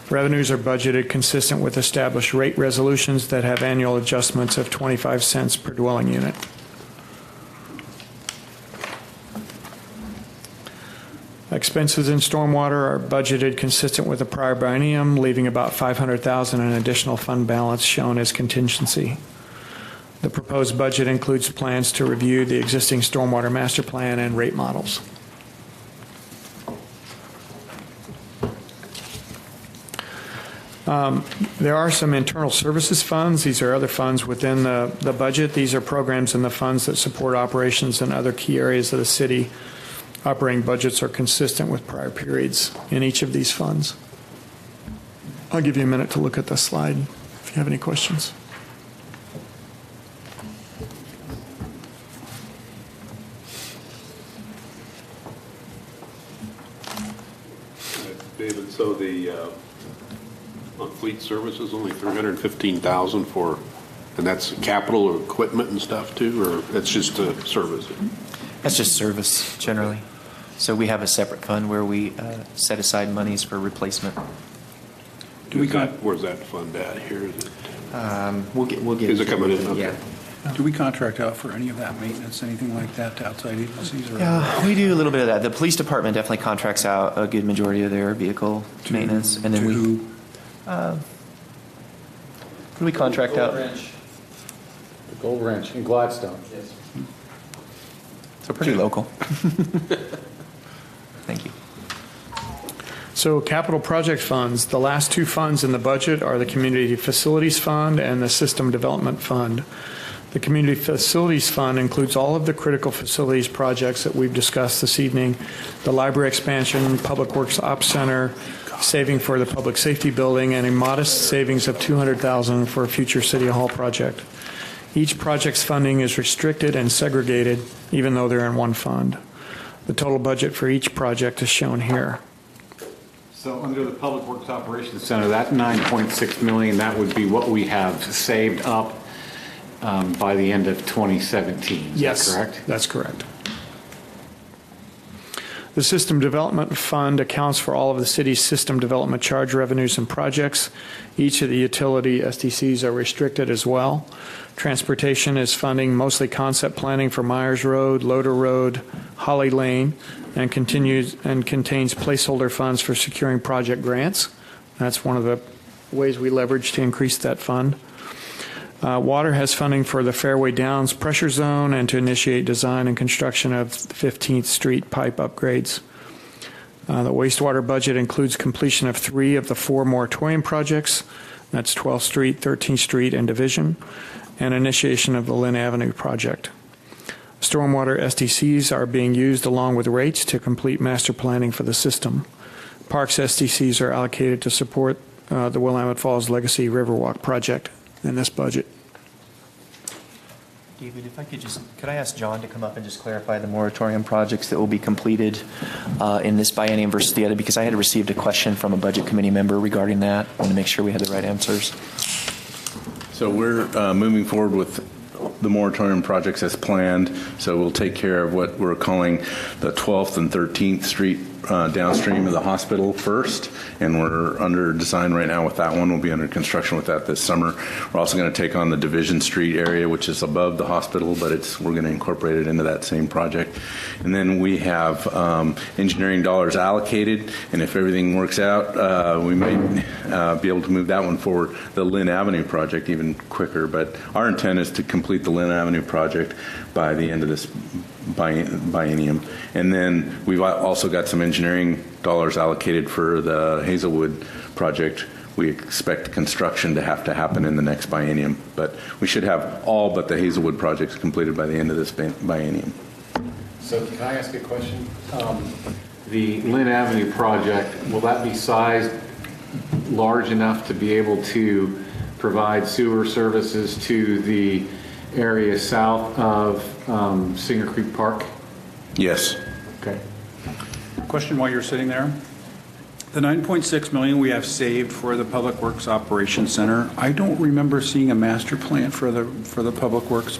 Revenues are budgeted consistent with established rate resolutions that have annual adjustments of 25 cents per dwelling unit. Expenses in stormwater are budgeted consistent with the prior biennium, leaving about $500,000 in additional fund balance shown as contingency. The proposed budget includes plans to review the existing stormwater master plan and rate models. There are some internal services funds. These are other funds within the budget. These are programs in the funds that support operations in other key areas of the city. Operating budgets are consistent with prior periods in each of these funds. I'll give you a minute to look at the slide if you have any questions. David, so the on fleet services only $315,000 for, and that's capital or equipment and stuff too, or that's just a service? That's just service generally. So we have a separate fund where we set aside monies for replacement. Where's that fund at here? Is it, We'll get. Is it coming in? Okay. Yeah. Do we contract out for any of that maintenance, anything like that to outside agencies? Or? Yeah, we do a little bit of that. The police department definitely contracts out a good majority of their vehicle maintenance, and then who do we contract out? The Gold Ranch in Gladstone. So pretty local. Thank you. So capital project funds, the last two funds in the budget are the Community Facilities Fund and the System Development Fund. The Community Facilities Fund includes all of the critical facilities projects that we've discussed this evening, the library expansion, Public Works Ops Center, saving for the Public Safety Building, and a modest savings of $200,000 for a future City Hall project. Each project's funding is restricted and segregated, even though they're in one fund. The total budget for each project is shown here. So under the Public Works Operations Center, that $9.6 million, that would be what we have saved up by the end of 2017. Is Yes, that correct? That's correct. The System Development Fund accounts for all of the city's system development charge revenues and projects. Each of the utility SDCs are restricted as well. Transportation is funding mostly concept planning for Myers Road, Loader Road, Holly Lane, and contains placeholder funds for securing project grants. That's one of the ways we leverage to increase that fund. Water has funding for the Fairway Downs pressure zone and to initiate design and construction of 15th Street pipe upgrades. The wastewater budget includes completion of 3 of the 4 moratorium projects. That's 12th Street, 13th Street, and Division, and initiation of the Lynn Avenue project. Stormwater SDCs are being used along with rates to complete master planning for the system. Parks SDCs are allocated to support the Willamette Falls Legacy Riverwalk project in this budget. David, if I could I ask John to come up and just clarify the moratorium projects that will be completed in this biennium versus the other, because I had received a question from a budget committee member regarding that. I want to make sure we had the right answers. So we're moving forward with the moratorium projects as planned. So we'll take care of what we're calling the 12th and 13th Street downstream of the hospital first, and we're under design right now with that one. We'll be under construction with that this summer. We're also going to take on the Division Street area, which is above the hospital, but we're going to incorporate it into that same project. And then we have engineering dollars allocated, and if everything works out, we might be able to move that one forward, the Lynn Avenue project, even quicker. But our intent is to complete the Lynn Avenue project by the end of this biennium. And then we've also got some engineering dollars allocated for the Hazelwood project. We expect construction to have to happen in the next biennium, but we should have all but the Hazelwood projects completed by the end of this biennium. So can I ask a question? The Lynn Avenue project, will that be sized large enough to be able to provide sewer services to the area south of Singer Creek Park? Yes. Okay. Question while you're sitting there. The $9.6 million we have saved for the Public Works Operations Center, I don't remember seeing a master plan for the Public Works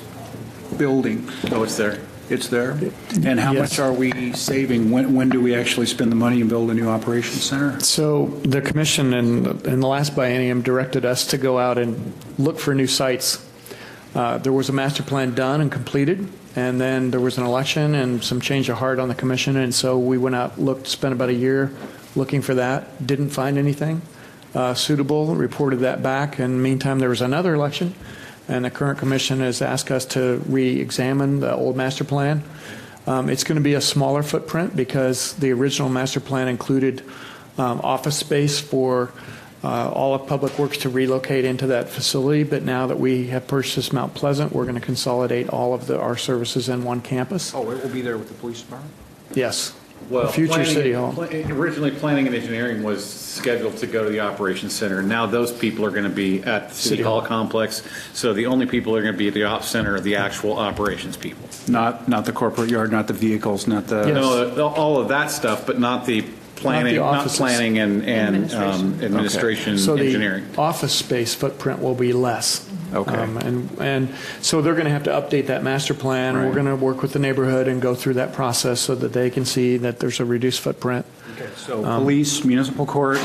building. Oh, it's there. It's there? And how much are we saving? When do we actually spend the money and build a new operations center? So the commission in the last biennium directed us to go out and look for new sites. There was a master plan done and completed, and then there was an election and some change of heart on the commission, and so we went out, spent about a year looking for that, didn't find anything suitable, reported that back, and meantime there was another election, and the current commission has asked us to re-examine the old master plan. It's going to be a smaller footprint because the original master plan included office space for all of Public Works to relocate into that facility, but now that we have purchased Mount Pleasant, we're going to consolidate all of our services in one campus. Oh, it will be there with the police department? Yes. Well, the future City Hall. Originally, planning and engineering was scheduled to go to the operations center. Now those people are going to be at the City Hall complex. So the only people that are going to be at the ops center are the actual operations people. Not the corporate yard, not the vehicles, not the... Yes. No, all of that stuff, but not the planning, not planning and administration, So engineering. the office space footprint will be less. Okay. And so they're going to have to update that master plan. Right. We're going to work with the neighborhood and go through that process so that they can see that there's a reduced footprint. Okay, so police, municipal court,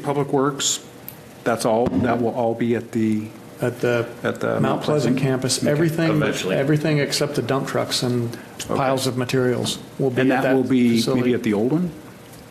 Public Works, that's all, that will all be at the Mount Pleasant campus. Okay. Everything except the dump trucks and piles of materials will be And at that will be facility. maybe at the old one?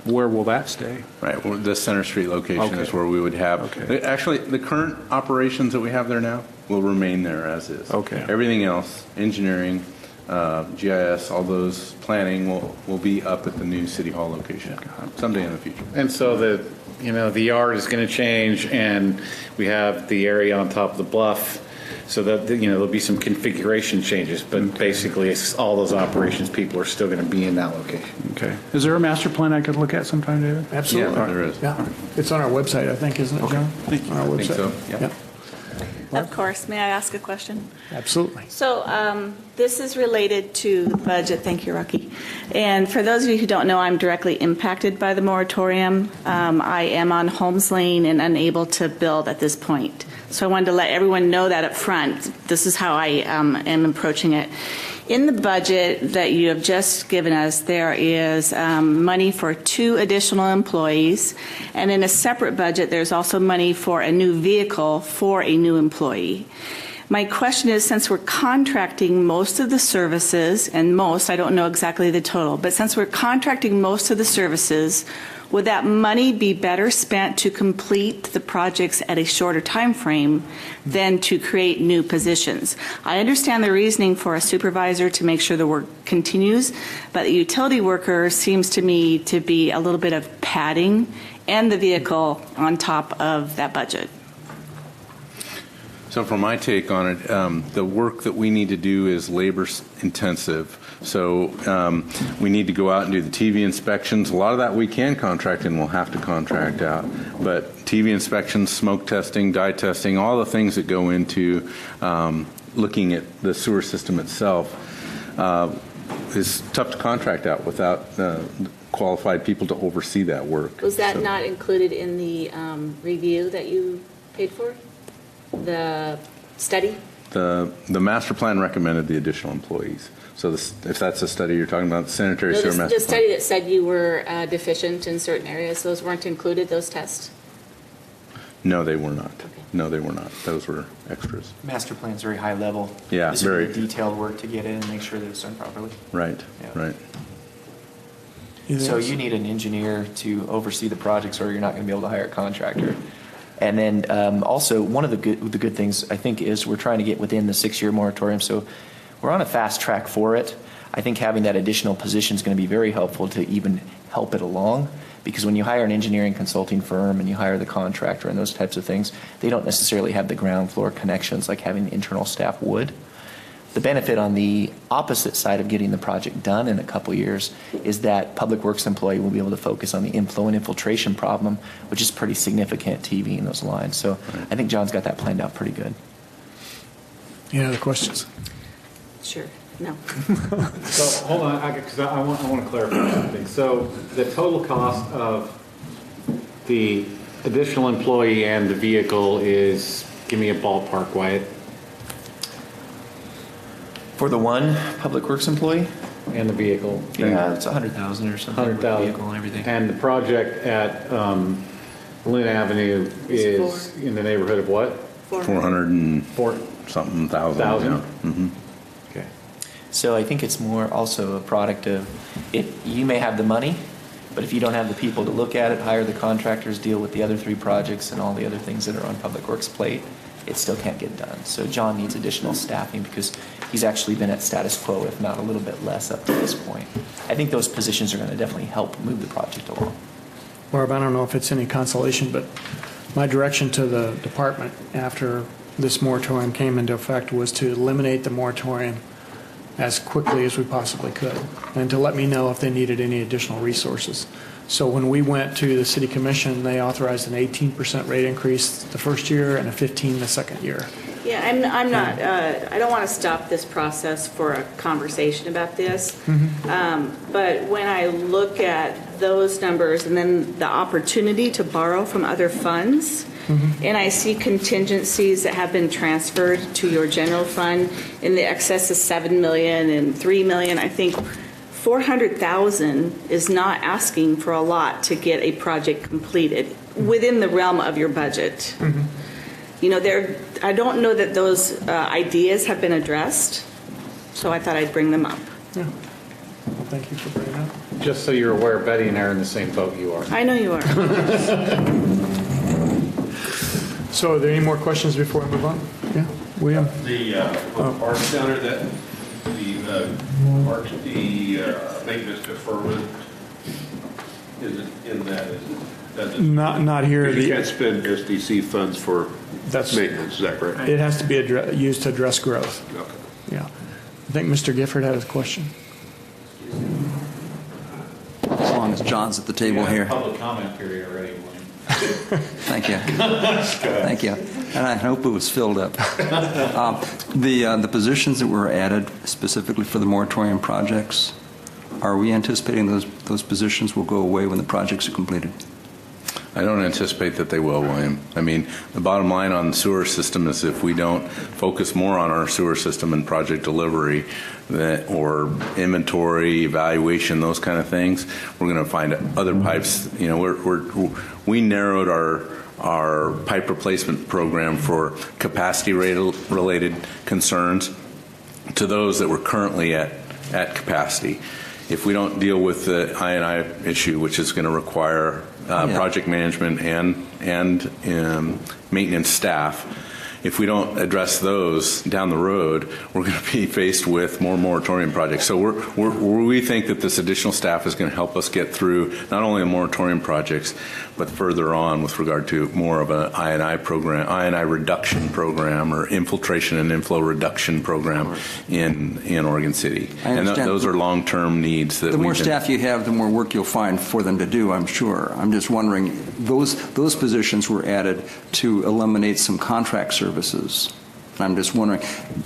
Where will that stay? Right, well, the Center Street location is where we would have. Okay. Actually, the current operations that we have there now will remain there as is. Okay. Everything else, engineering, GIS, all those planning will be up at the new City Hall location someday in the future. And so the yard is going to change, and we have the area on top of the bluff, so that, there'll be some configuration changes, but basically it's all those operations people are still going to be in that location. Okay. Is there a master plan I could look at sometime, David? Absolutely. Yeah, there is. Yeah. It's on our website, I think, isn't it, John? Thank you. On our I think website. so, yeah. Of course. May I ask a question? Absolutely. So this is related to the budget. Thank you, Rocky. And for those of you who don't know, I'm directly impacted by the moratorium. I am on Holmes Lane and unable to build at this point. So I wanted to let everyone know that up front. This is how I am approaching it. In the budget that you have just given us, there is money for 2 additional employees, and in a separate budget, there's also money for a new vehicle for a new employee. My question is, since we're contracting most of the services, and most, I don't know exactly the total, but since we're contracting most of the services, would that money be better spent to complete the projects at a shorter time frame than to create new positions? I understand the reasoning for a supervisor to make sure the work continues, but the utility worker seems to me to be a little bit of padding and the vehicle on top of that budget. So from my take on it, the work that we need to do is labor intensive. So we need to go out and do the TV inspections. A lot of that we can contract and we'll have to contract out. But TV inspections, smoke testing, dye testing, all the things that go into looking at the sewer system itself is tough to contract out without qualified people to oversee that work. Was that not included in the review that you paid for? The study? The master plan recommended the additional employees. So if that's a study you're talking about, the sanitary sewer master plan. The study that said you were deficient in certain areas, those weren't included, those tests? No, they were not. Okay. No, they were not. Those were extras. Master plan's very high level. Yeah, This very. would be detailed work to get in and make sure that it's done properly. Right, Yeah. right. So you need an engineer to oversee the projects, or you're not going to be able to hire a contractor. And then also, one of the good things, I think, is we're trying to get within the 6-year moratorium. So we're on a fast track for it. I think having that additional position is going to be very helpful to even help it along. Because when you hire an engineering consulting firm and you hire the contractor and those types of things, they don't necessarily have the ground floor connections like having the internal staff would. The benefit on the opposite side of getting the project done in a couple years is that Public Works employee will be able to focus on the inflow and infiltration problem, which is pretty significant TV in those lines. So I think John's got that planned out pretty good. Any other questions? Sure. No. So hold on, because I want to clarify something. So the total cost of the additional employee and the vehicle is, give me a ballpark, Wyatt. For the one Public Works employee? And the vehicle. Yeah, it's 100,000 or something. with the 100,000. vehicle and everything. And the project at Lynn Avenue is in the neighborhood of what? 400 and something thousand. Yeah. Mm-hmm. Okay. So I think it's more also a product of, if you may have the money, but if you don't have the people to look at it, hire the contractors, deal with the other 3 projects and all the other things that are on Public Works' plate, it still can't get done. So John needs additional staffing because he's actually been at status quo, if not a little bit less up to this point. I think those positions are going to definitely help move the project along. Barb, I don't know if it's any consolation, but my direction to the department after this moratorium came into effect was to eliminate the moratorium as quickly as we possibly could, and to let me know if they needed any additional resources. So when we went to the City Commission, they authorized an 18% rate increase the first year and a 15% the second year. Yeah, I'm not, I don't want to stop this process for a conversation about this. But when I look at those numbers and then the opportunity to borrow from other funds, and I see contingencies that have been transferred to your general fund in the excess of $7 million and $3 million, I think $400,000 is not asking for a lot to get a project completed within the realm of your budget. You know, I don't know that those ideas have been addressed, so I thought I'd bring them up. Yeah. Well, thank you for bringing it up. Just so you're aware, Betty and I are in the same boat you are. I know you are. So are there any more questions before we move on? Yeah, William? The park center that the the maintenance deferment, is it in that? Is it? Not here. You can't spend SDC funds for maintenance, is that correct? It has to be used to address growth. Okay. Yeah. I think Mr. Gifford had a question. As long as John's at the table here. Public comment period already, William. Thank you. Thank you. And I hope it was filled up. The positions that were added specifically for the moratorium projects, are we anticipating those positions will go away when the projects are completed? I don't anticipate that they will, William. I mean, the bottom line on the sewer system is if we don't focus more on our sewer system and project delivery or inventory, evaluation, those kind of things, we're going to find other pipes. You know, we narrowed our pipe replacement program for capacity-related concerns to those that were currently at capacity. If we don't deal with the I&I issue, which is going to require project management and maintenance staff, if we don't address those down the road, we're going to be faced with more moratorium projects. So we think that this additional staff is going to help us get through not only the moratorium projects, but further on with regard to more of an I&I program, I&I reduction program, or infiltration and inflow reduction program in Oregon City. And those are long-term needs. That the more staff you have, the more work you'll find for them to do, I'm sure. I'm just wondering, those positions were added to eliminate some contract services. I'm just wondering,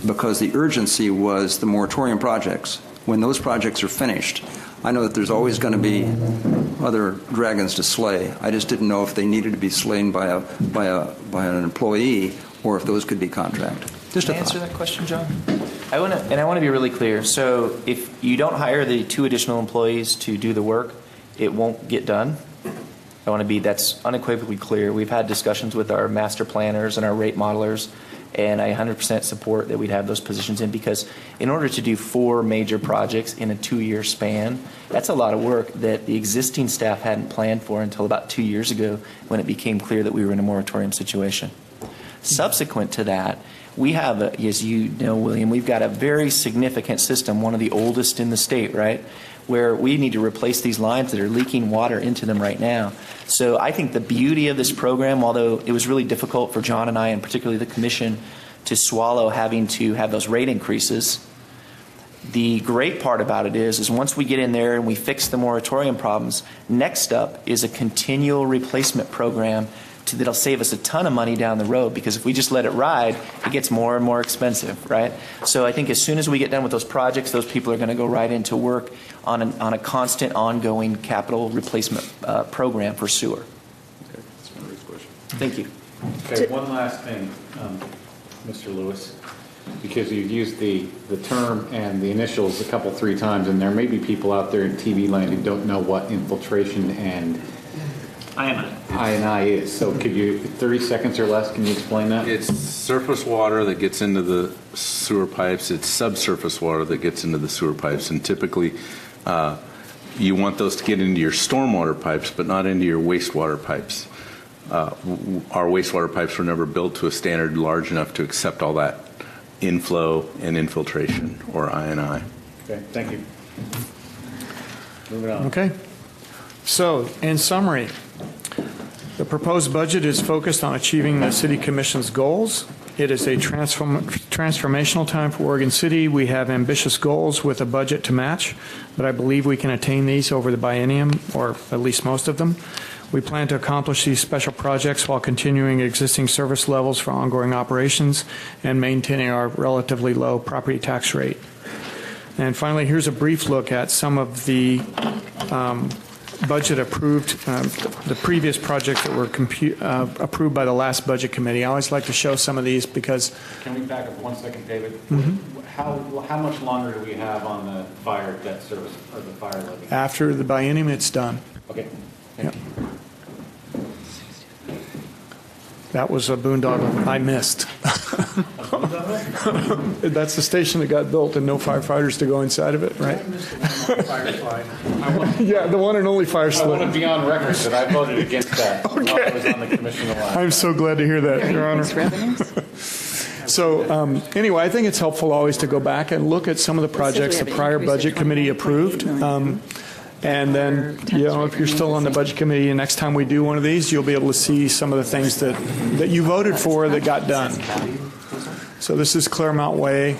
because the urgency was the moratorium projects. When those projects are finished, I know that there's always going to be other dragons to slay. I just didn't know if they needed to be slain by an employee or if those could be contract. Just Can I answer that question, John? I want to be really clear. So if you don't hire the 2 additional employees to do the work, it won't get done. I want to be, that's unequivocally clear. We've had discussions with our master planners and our rate modelers, and I 100% support that we'd have those positions in, because in order to do 4 major projects in a 2-year span, that's a lot of work that the existing staff hadn't planned for until about 2 years ago when it became clear that we were in a moratorium situation. Subsequent to that, we have, as you know, William, we've got a very significant system, one of the oldest in the state, right, where we need to replace these lines that are leaking water into them right now. So I think the beauty of this program, although it was really difficult for John and I, and particularly the commission, to swallow having to have those rate increases, the great part about it is once we get in there and we fix the moratorium problems, next up is a continual replacement program that'll save us a ton of money down the road, because if we just let it ride, it gets more and more expensive, right? So I think as soon as we get done with those projects, those people are going to go right into work on a constant, ongoing capital replacement program for sewer. Okay, that's my next question. Thank you. Okay, one last thing, Mr. Lewis, because you've used the term and the initials 3 times, and there may be people out there in TV land who don't know what infiltration and I&I is. So could you, 30 seconds or less, can you explain that? It's surface water that gets into the sewer pipes. It's subsurface water that gets into the sewer pipes. And typically, you want those to get into your stormwater pipes, but not into your wastewater pipes. Our wastewater pipes were never built to a standard large enough to accept all that inflow and infiltration, or I&I. Okay, thank you. Moving on. Okay. So, in summary, the proposed budget is focused on achieving the City Commission's goals. It is a transformational time for Oregon City. We have ambitious goals with a budget to match, but I believe we can attain these over the biennium, or at least most of them. We plan to accomplish these special projects while continuing existing service levels for ongoing operations and maintaining our relatively low property tax rate. And finally, here's a brief look at some of the budget approved, the previous projects that were approved by the last budget committee. I always like to show some of these because... Can we back up 1 second, David? Mm-hmm. How much longer do we have on the fire debt service, or the fire levy? After the biennium, it's done. Okay. Yep. That was a boondoggle I missed. That's the station that got built and no firefighters to go inside of it, right? Yeah, the one and only fire slip. I want to be on record that I voted against that while I was on the commission line. I'm so glad to hear that, Your Honor. So anyway, I think it's helpful always to go back and look at some of the projects the prior budget committee approved. And then, if you're still on the budget committee, next time we do one of these, you'll be able to see some of the things that you voted for that got done. So this is Claremont Way.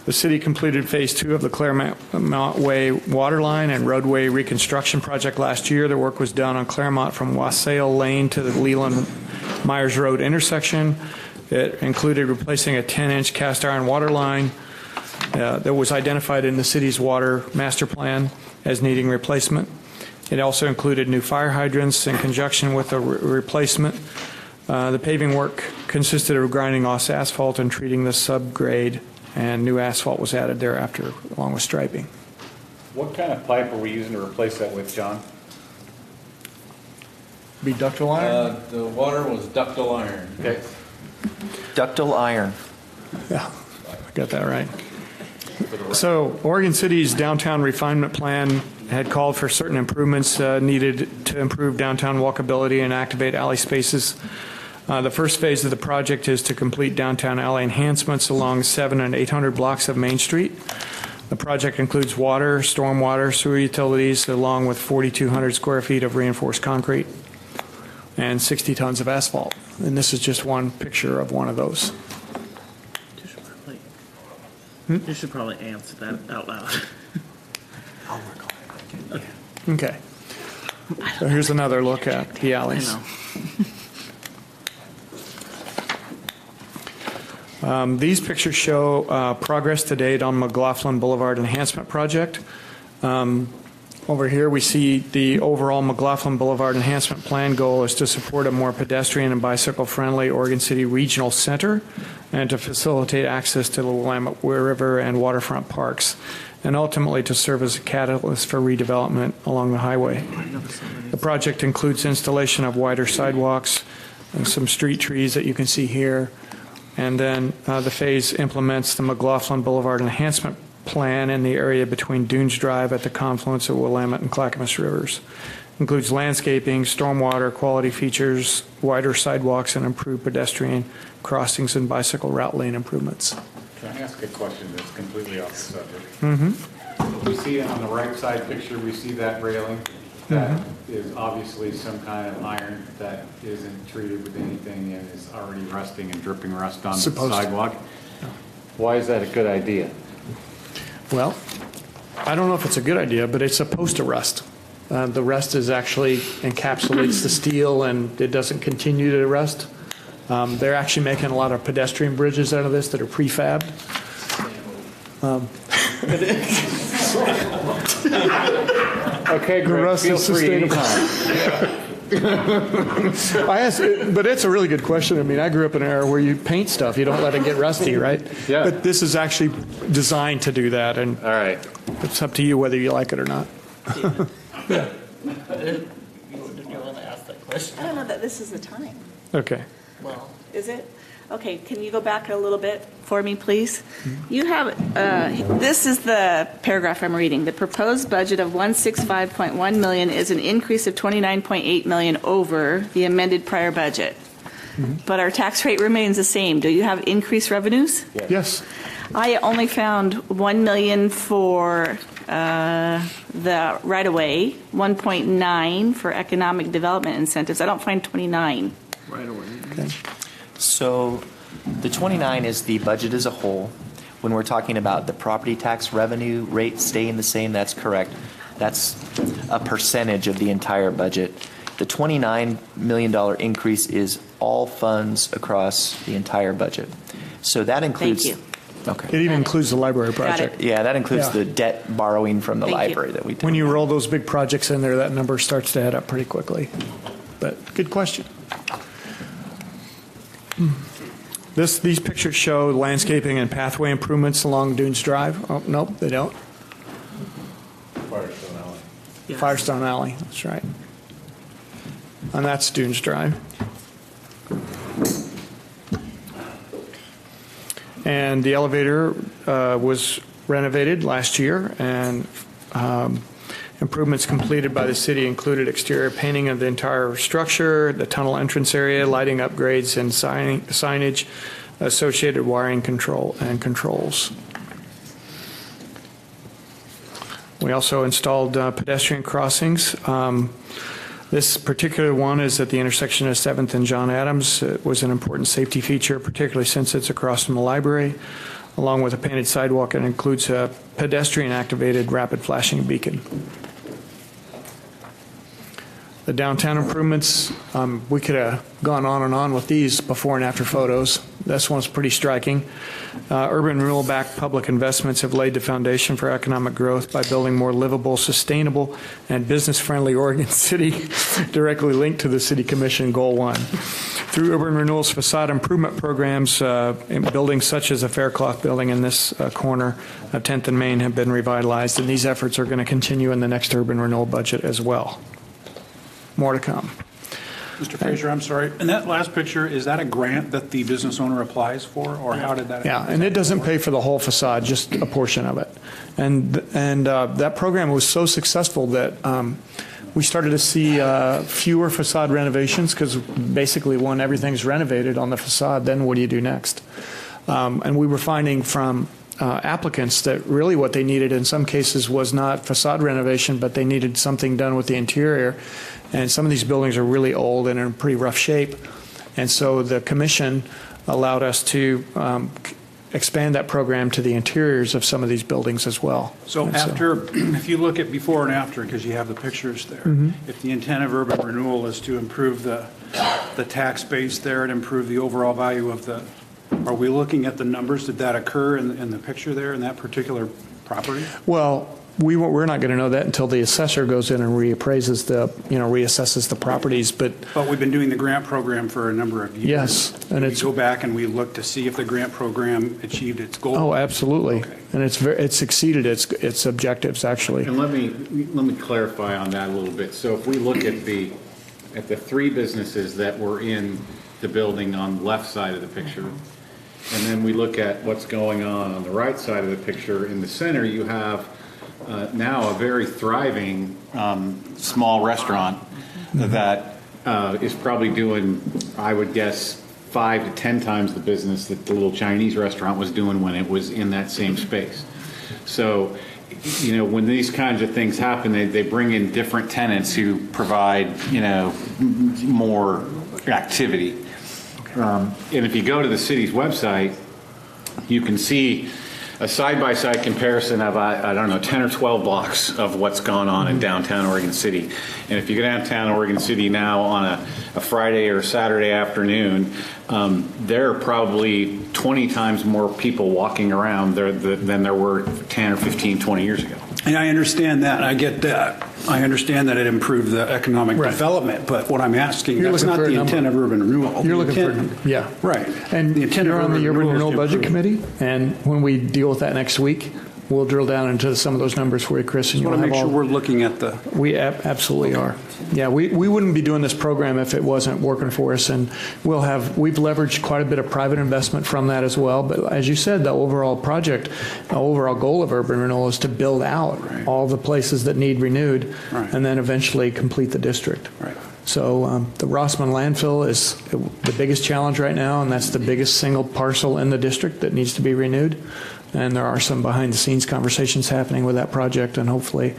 The city completed Phase 2 of the Claremont Way water line and roadway reconstruction project last year. The work was done on Claremont from Wassail Lane to the Leland Myers Road intersection. It included replacing a 10-inch cast iron water line that was identified in the city's water master plan as needing replacement. It also included new fire hydrants in conjunction with the replacement. The paving work consisted of grinding off asphalt and treating the subgrade, and new asphalt was added thereafter along with striping. What kind of pipe are we using to replace that with, John? Be ductile iron? The water was ductile iron. Okay. Ductile iron. Yeah, I got that right. So Oregon City's downtown refinement plan had called for certain improvements needed to improve downtown walkability and activate alley spaces. The first phase of the project is to complete downtown alley enhancements along 700 and 800 blocks of Main Street. The project includes water, stormwater, sewer utilities, along with 4,200 square feet of reinforced concrete and 60 tons of asphalt. And this is just one picture of one of those. You should probably answer that out loud. Okay. So here's another look at the alleys. These pictures show progress to date on McLaughlin Boulevard Enhancement Project. Over here we see the overall McLaughlin Boulevard Enhancement Plan goal is to support a more pedestrian and bicycle-friendly Oregon City Regional Center and to facilitate access to the Willamette River and waterfront parks, and ultimately to serve as a catalyst for redevelopment along the highway. The project includes installation of wider sidewalks and some street trees that you can see here. And then the phase implements the McLaughlin Boulevard Enhancement Plan in the area between Dunes Drive at the confluence of Willamette and Clackamas Rivers. Includes landscaping, stormwater, quality features, wider sidewalks, and improved pedestrian crossings and bicycle route lane improvements. Can I ask a question that's completely off the subject? Mm-hmm. We see on the right side picture, we see that railing. That is obviously some kind of iron that isn't treated with anything and is already rusting and dripping rust on the sidewalk. Why is that a good idea? Well, I don't know if it's a good idea, but it's supposed to rust. The rust is actually encapsulates the steel and it doesn't continue to rust. They're actually making a lot of pedestrian bridges out of this that are prefabbed. Okay, Greg, feel free anytime. But it's a really good question. I mean, I grew up in an era where you paint stuff, you don't let it get rusty, right? Yeah. But this is actually designed to do that, and all right, it's up to you whether you like it or not. Yeah. You want to ask that question? I don't know that this is the time. Okay. Well, Is it? Okay, can you go back a little bit for me, please? You have, this is the paragraph I'm reading. The proposed budget of $165.1 million is an increase of $29.8 million over the amended prior budget. But our tax rate remains the same. Do you have increased revenues? Yes. I only found $1 million for the right-of-way, 1.9 for economic development incentives. I don't find 29. right away. Okay. So the 29 is the budget as a whole. When we're talking about the property tax revenue rate staying the same, that's correct. That's a percentage of the entire budget. The $29 million increase is all funds across the entire budget. So that includes... Thank you. Okay. It even includes the library project. Yeah, that includes Yeah. the debt borrowing from the Thank you. library that we did. When you roll those big projects in there, that number starts to add up pretty quickly. But good question. These pictures show landscaping and pathway improvements along Dunes Drive. Oh, nope, they don't. Firestone Alley. Yes. Firestone Alley, that's right. And that's Dunes Drive. And the elevator was renovated last year, and improvements completed by the city included exterior painting of the entire structure, the tunnel entrance area, lighting upgrades and signage, associated wiring control and controls. We also installed pedestrian crossings. This particular one is at the intersection of 7th and John Adams. It was an important safety feature, particularly since it's across from the library. Along with a painted sidewalk, it includes a pedestrian-activated rapid flashing beacon. The downtown improvements, we could have gone on and on with these before and after photos. This one's pretty striking. Urban renewal-backed public investments have laid the foundation for economic growth by building more livable, sustainable, and business-friendly Oregon City, directly linked to the City Commission Goal 1. Through Urban Renewal's facade improvement programs, in buildings such as the Faircloth building in this corner of 10th and Main have been revitalized, and these efforts are going to continue in the next urban renewal budget as well. More to come. Mr. Fraser, I'm sorry. In that last picture, is that a grant that the business owner applies for, or how did that? Yeah, and it doesn't pay for the whole facade, just a portion of it. And that program was so successful that we started to see fewer facade renovations, because basically when everything's renovated on the facade, then what do you do next? And we were finding from applicants that really what they needed in some cases was not facade renovation, but they needed something done with the interior. And some of these buildings are really old and in pretty rough shape. And so the commission allowed us to expand that program to the interiors of some of these buildings as well. So if you look at before and after, because you have the pictures there, if the intent of urban renewal is to improve the tax base there and improve the overall value of the, are we looking at the numbers? Did that occur in the picture there in that particular property? Well, we're not going to know that until the assessor goes in and reappraises reassesses the properties. But we've been doing the grant program for a number of years. Yes, and we go back and we look to see if the grant program achieved its goal. Oh, absolutely, okay. And it's exceeded its objectives actually. And let me clarify on that a little bit. So if we look at the three businesses that were in the building on the left side of the picture, and then we look at what's going on the right side of the picture, in the center you have now a very thriving small restaurant that is probably doing, I would guess, 5 to 10 times the business that the little Chinese restaurant was doing when it was in that same space. So, when these kinds of things happen, they bring in different tenants who provide, more activity. And if you go to the city's website, you can see a side-by-side comparison of, 10 or 12 blocks of what's gone on in downtown Oregon City. And if you go downtown Oregon City now on a Friday or Saturday afternoon, there are probably 20 times more people walking around there than there were 10 or 15, 20 years ago. And I understand that. I get that. I understand that it improved the economic development, but what I'm asking, that's not the intent of urban renewal. You're looking for, yeah. Right. And the intent you're of on the Urban Renewal Budget improve. Committee, and when we deal with that next week, we'll drill down into some of those numbers for you, Chris. And I want to make sure we're looking at the... We absolutely are. Yeah, we wouldn't be doing this program if it wasn't working for us, and we've leveraged quite a bit of private investment from that as well. But as you said, the overall project, the overall goal of urban renewal is to build out all the places that need renewed, and then eventually complete the district. Right. So the Rossman landfill is the biggest challenge right now, and that's the biggest single parcel in the district that needs to be renewed. And there are some behind-the-scenes conversations happening with that project, and hopefully,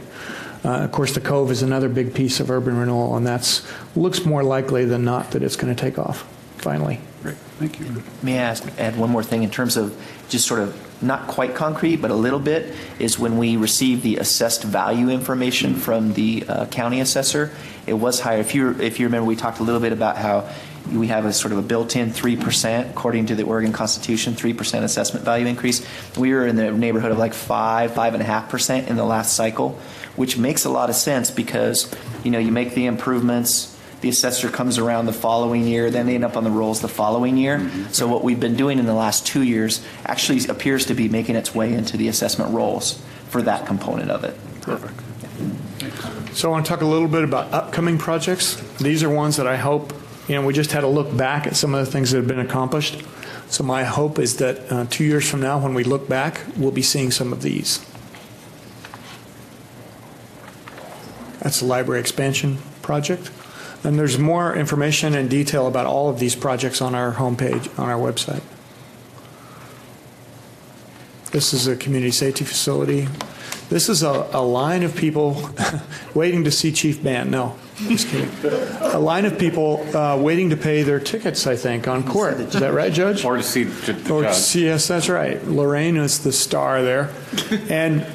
of course, the Cove is another big piece of urban renewal, and that's looks more likely than not that it's going to take off, finally. Great, thank you. May I add one more thing in terms of just sort of not quite concrete, but a little bit, is when we receive the assessed value information from the county assessor, it was higher. If you remember, we talked a little bit about how we have a sort of a built-in 3%, according to the Oregon Constitution, 3% assessment value increase. We were in the neighborhood of like 5.5% in the last cycle, which makes a lot of sense because, you make the improvements, the assessor comes around the following year, then they end up on the rolls the following year. Mm-hmm. So what we've been doing in the last 2 years actually appears to be making its way into the assessment rolls for that component of it. Perfect. So I want to talk a little bit about upcoming projects. These are ones that I hope, we just had to look back at some of the things that have been accomplished. So my hope is that 2 years from now, when we look back, we'll be seeing some of these. That's the library expansion project. And there's more information and detail about all of these projects on our homepage, on our website. This is a community safety facility. This is a line of people waiting to see Chief Band. No, just kidding. A line of people waiting to pay their tickets, I think, on court. Is that right, Judge? Or to see the Or to judge. see, yes, that's right. Lorraine is the star there. And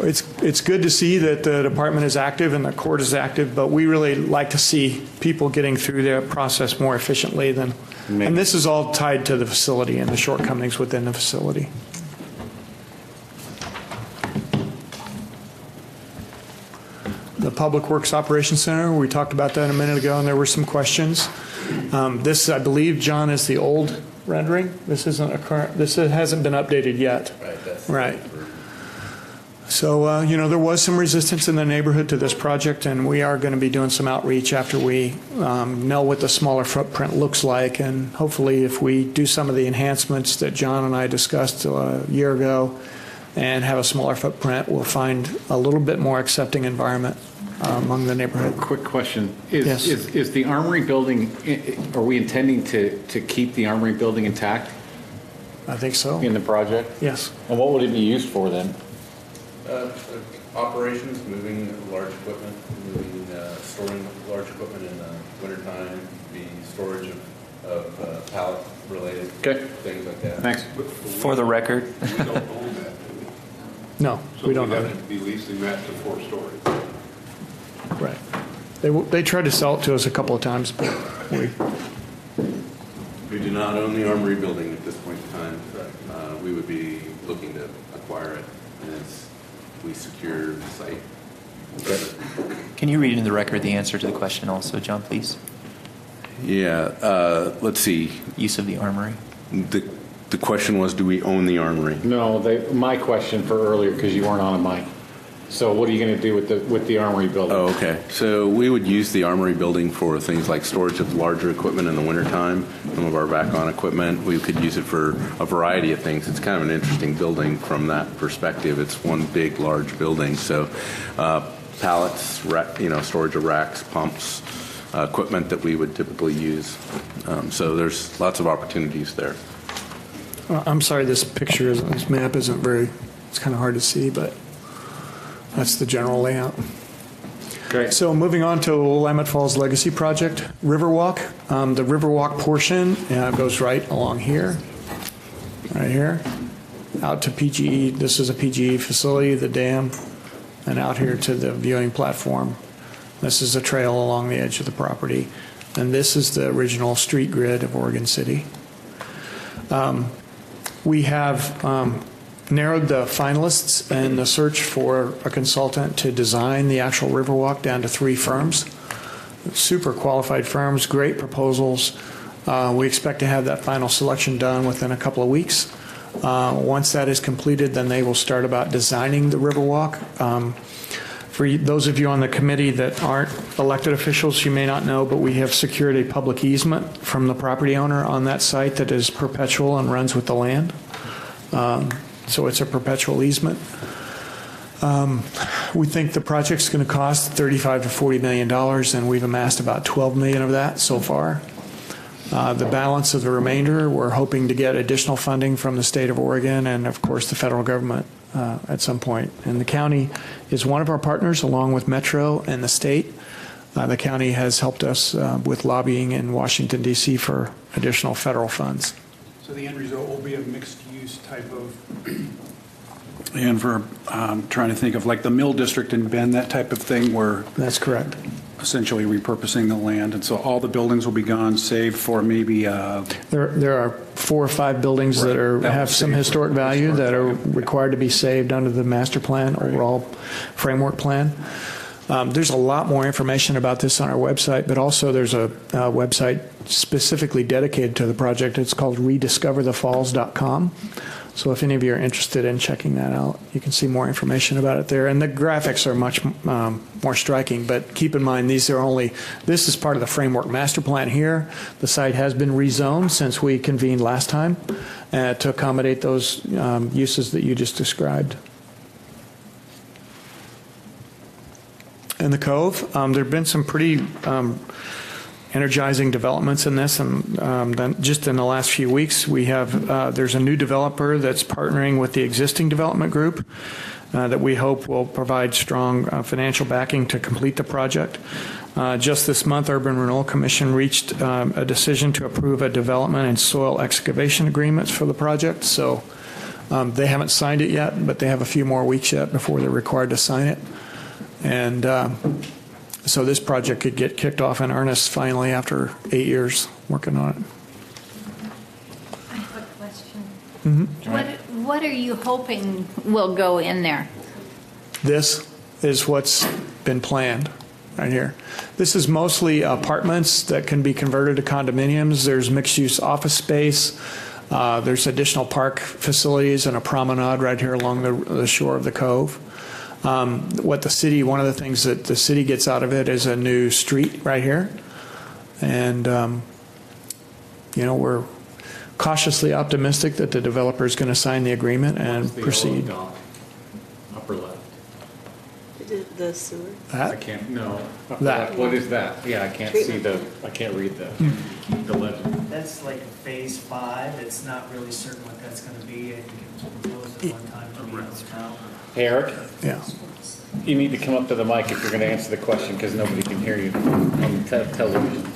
it's good to see that the department is active and the court is active, but we really like to see people getting through their process more efficiently than, and this is all tied to the facility and the shortcomings within the facility. The Public Works Operations Center, we talked about that a minute ago, and there were some questions. This, I believe, John, is the old rendering. This isn't a current, this hasn't been updated yet. Right. So, there was some resistance in the neighborhood to this project, and we are going to be doing some outreach after we know what the smaller footprint looks like. And hopefully, if we do some of the enhancements that John and I discussed a year ago and have a smaller footprint, we'll find a little bit more accepting environment among the neighborhood. Quick question. Yes. Is the Armory building, are we intending to keep the Armory building intact I think so. in the project? Yes. And what would it be used for then? Operations, moving large equipment, storing large equipment in the wintertime, the storage of pallet-related things like that. Thanks. For the record. We don't own that, do we? No, So we don't we'd own have it. to be leasing that to 4-story. Right. They tried to sell it to us a couple of times, but we We do not own the Armory building at this point in time. We would be looking to acquire it as we secure the site. Can you read into the record the answer to the question also, John, please? Yeah, let's see. Use of the Armory. The question was, do we own the Armory? No, my question for earlier, because you weren't on a mic. So what are you going to do with the Armory building? Oh, okay. So we would use the Armory building for things like storage of larger equipment in the wintertime, some of our back-on equipment. We could use it for a variety of things. It's kind of an interesting building from that perspective. It's one big, large building. So pallets, storage of racks, pumps, equipment that we would typically use. So there's lots of opportunities there. I'm sorry, this map isn't very, it's kind of hard to see, but that's the general layout. Great. So moving on to Willamette Falls Legacy Project, Riverwalk. The Riverwalk portion goes right along here, right here, out to PGE. This is a PGE facility, the dam, and out here to the viewing platform. This is a trail along the edge of the property. And this is the original street grid of Oregon City. We have narrowed the finalists in the search for a consultant to design the actual Riverwalk down to 3 firms. Super qualified firms, great proposals. We expect to have that final selection done within a couple of weeks. Once that is completed, then they will start about designing the Riverwalk. For those of you on the committee that aren't elected officials, you may not know, but we have secured a public easement from the property owner on that site that is perpetual and runs with the land. So it's a perpetual easement. We think the project's going to cost $35 to $40 million, and we've amassed about $12 million of that so far. The balance of the remainder, we're hoping to get additional funding from the state of Oregon and, of course, the federal government at some point. And the county is one of our partners, along with Metro and the state. The county has helped us with lobbying in Washington, D.C. for additional federal funds. So the end result will be a mixed-use type of, and for trying to think of like the Mill District in Bend, that type of thing where. That's correct. Essentially repurposing the land, and so all the buildings will be gone, save for maybe. There are 4 or 5 buildings that have some historic value that are required to be saved under the master plan, overall framework plan. There's a lot more information about this on our website, but also there's a website specifically dedicated to the project. It's called rediscoverthefalls.com. So if any of you are interested in checking that out, you can see more information about it there. And the graphics are much more striking, but keep in mind this is part of the framework master plan here. The site has been rezoned since we convened last time to accommodate those uses that you just described. In the Cove, there have been some pretty energizing developments in this, and then just in the last few weeks, we have there's a new developer that's partnering with the existing development group that we hope will provide strong financial backing to complete the project. Just this month, Urban Renewal Commission reached a decision to approve a development and soil excavation agreements for the project. So they haven't signed it yet, but they have a few more weeks yet before they're required to sign it. And so this project could get kicked off in earnest finally after 8 years working on it. I have a question. Mm-hmm. What are you hoping will go in there? This is what's been planned right here. This is mostly apartments that can be converted to condominiums. There's mixed-use office space. There's additional park facilities and a promenade right here along the shore of the cove. One of the things that the city gets out of it is a new street right here. And, we're cautiously optimistic that the developer is going to sign the agreement and proceed. Upper left. The sewer? I can't, no. Upper That. left. What is that? Yeah, I can't see I can't read the legend. That's like phase 5. It's not really certain what that's going to be. I think it was proposed at one time to be out. Hey, Eric, Yeah. you need to come up to the mic if you're going to answer the question because nobody can hear you on television.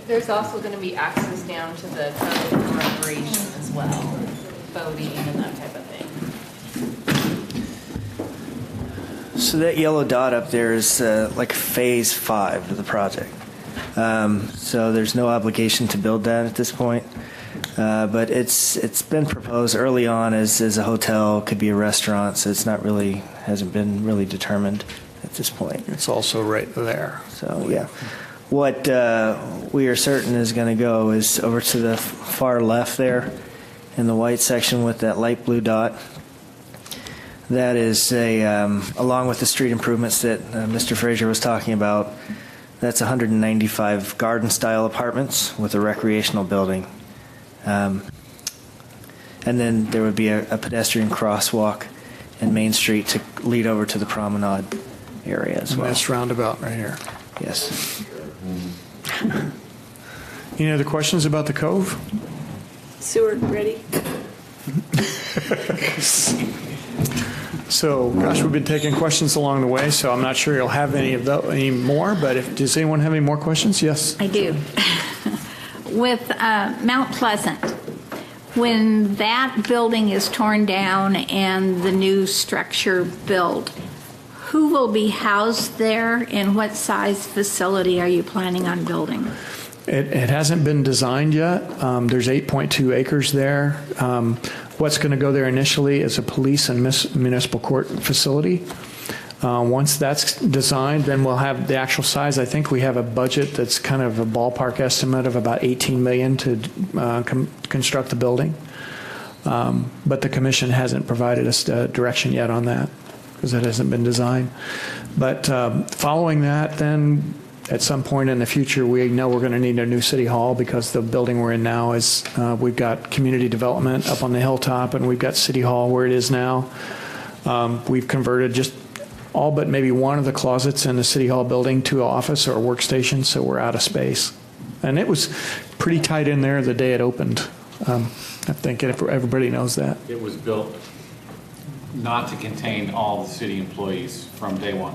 There's also going to be access down to the tunnel for recreation as well, boating and that type of thing. So that yellow dot up there is like phase 5 of the project. So there's no obligation to build that at this point. But it's been proposed early on as a hotel, could be a restaurant, so hasn't been really determined at this point. It's also right there. So yeah, what we are certain is going to go is over to the far left there in the white section with that light blue dot. That is along with the street improvements that Mr. Frazier was talking about, that's 195 garden-style apartments with a recreational building. And then there would be a pedestrian crosswalk in Main Street to lead over to the promenade area as well. This roundabout right here. Yes. Any other questions about the cove? Sewer ready? So, gosh, we've been taking questions along the way, so I'm not sure you'll have any more, but does anyone have any more questions? Yes? I do. With Mount Pleasant, when that building is torn down and the new structure built, who will be housed there and what size facility are you planning on building? It hasn't been designed yet. There's 8.2 acres there. What's going to go there initially is a police and municipal court facility. Once that's designed, then we'll have the actual size. I think we have a budget that's kind of a ballpark estimate of about $18 million to construct the building. But the commission hasn't provided us direction yet on that because it hasn't been designed. But following that, then at some point in the future, we know we're going to need a new city hall because the building we're in now is, we've got community development up on the hilltop and we've got city hall where it is now. We've converted just all but maybe one of the closets in the city hall building to an office or a workstation, so we're out of space. And it was pretty tight in there the day it opened. I think everybody knows that. It was built not to contain all the city employees from day one.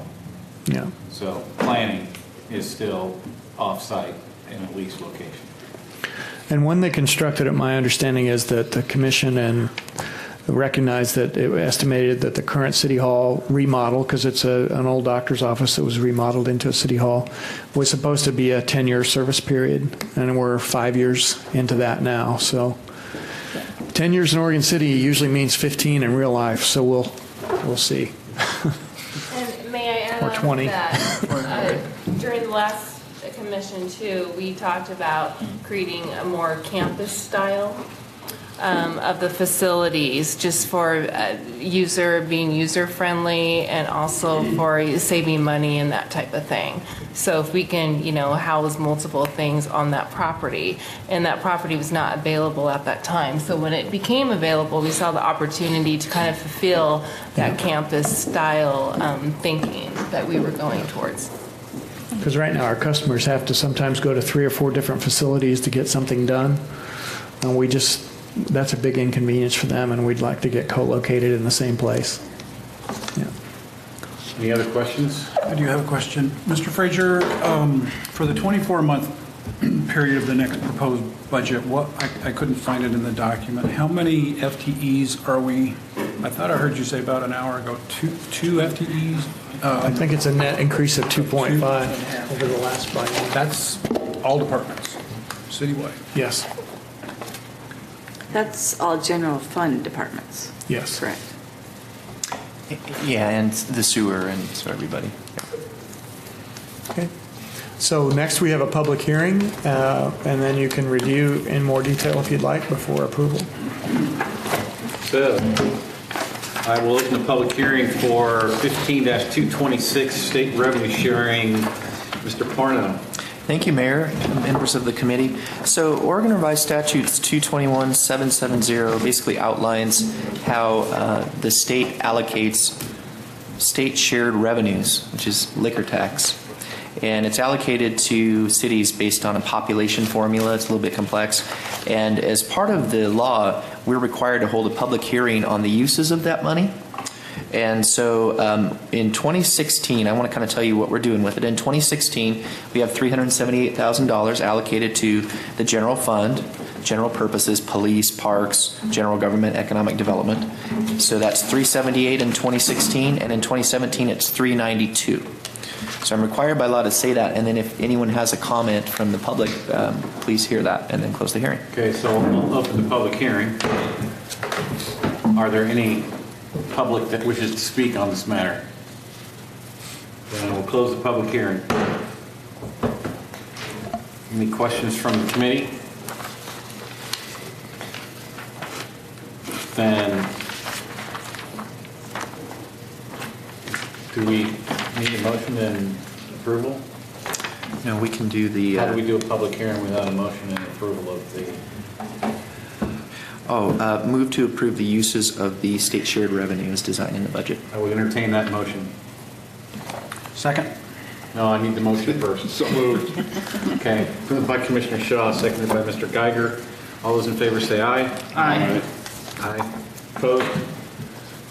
Yeah. So planning is still off-site in a leased location. And when they constructed it, my understanding is that the commission and recognized that it estimated that the current city hall remodel, because it's an old doctor's office that was remodeled into a city hall, was supposed to be a 10-year service period, and we're 5 years into that now. So 10 years in Oregon City usually means 15 in real life, so we'll see. And may I add Or 20. on to that? During the last commission too, we talked about creating a more campus style of the facilities, just for being user friendly and also for saving money and that type of thing. So if we can, house multiple things on that property, and that property was not available at that time. So when it became available, we saw the opportunity to kind of fulfill that campus style thinking that we were going towards. Because right now, our customers have to sometimes go to 3 or 4 different facilities to get something done. And that's a big inconvenience for them, and we'd like to get co-located in the same place. Yeah. Any other questions? I do have a question. Mr. Frazier, for the 24-month period of the next proposed budget, I couldn't find it in the document. How many FTEs are we? I thought I heard you say about an hour ago, two FTEs? I think it's a net increase of 2.5 over the last biennium. That's all departments, citywide? Yes. That's all general fund departments. Yes. Correct. Yeah, and the sewer, and so everybody. Okay. So next we have a public hearing, and then you can review in more detail if you'd like before approval. So, I will open the public hearing for 15-226 state revenue sharing. Mr. Parno. Thank you, Mayor, and members of the committee. So Oregon Revised Statutes 221-770 basically outlines how the state allocates state shared revenues, which is liquor tax. And it's allocated to cities based on a population formula. It's a little bit complex. And as part of the law, we're required to hold a public hearing on the uses of that money. And so in 2016, I want to kind of tell you what we're doing with it. In 2016, we have $378,000 allocated to the general fund, general purposes, police, parks, general government, economic development. So that's $378 in 2016, and in 2017, it's $392. So I'm required by law to say that, and then if anyone has a comment from the public, please hear that, and then close the hearing. Okay, so I'll open the public hearing. Are there any public that wishes to speak on this matter? Then we'll close the public hearing. Any questions from the committee? Then do we need a motion and approval? No, we can do the... How do we do a public hearing without a motion and approval of the... move to approve the uses of the state shared revenue as designed in the budget. I will entertain that motion. Second. No, I need the motion first. So moved. Okay, moved by Commissioner Shaw, seconded by Mr. Geiger. All those in favor say aye. Aye. Aye. Opposed?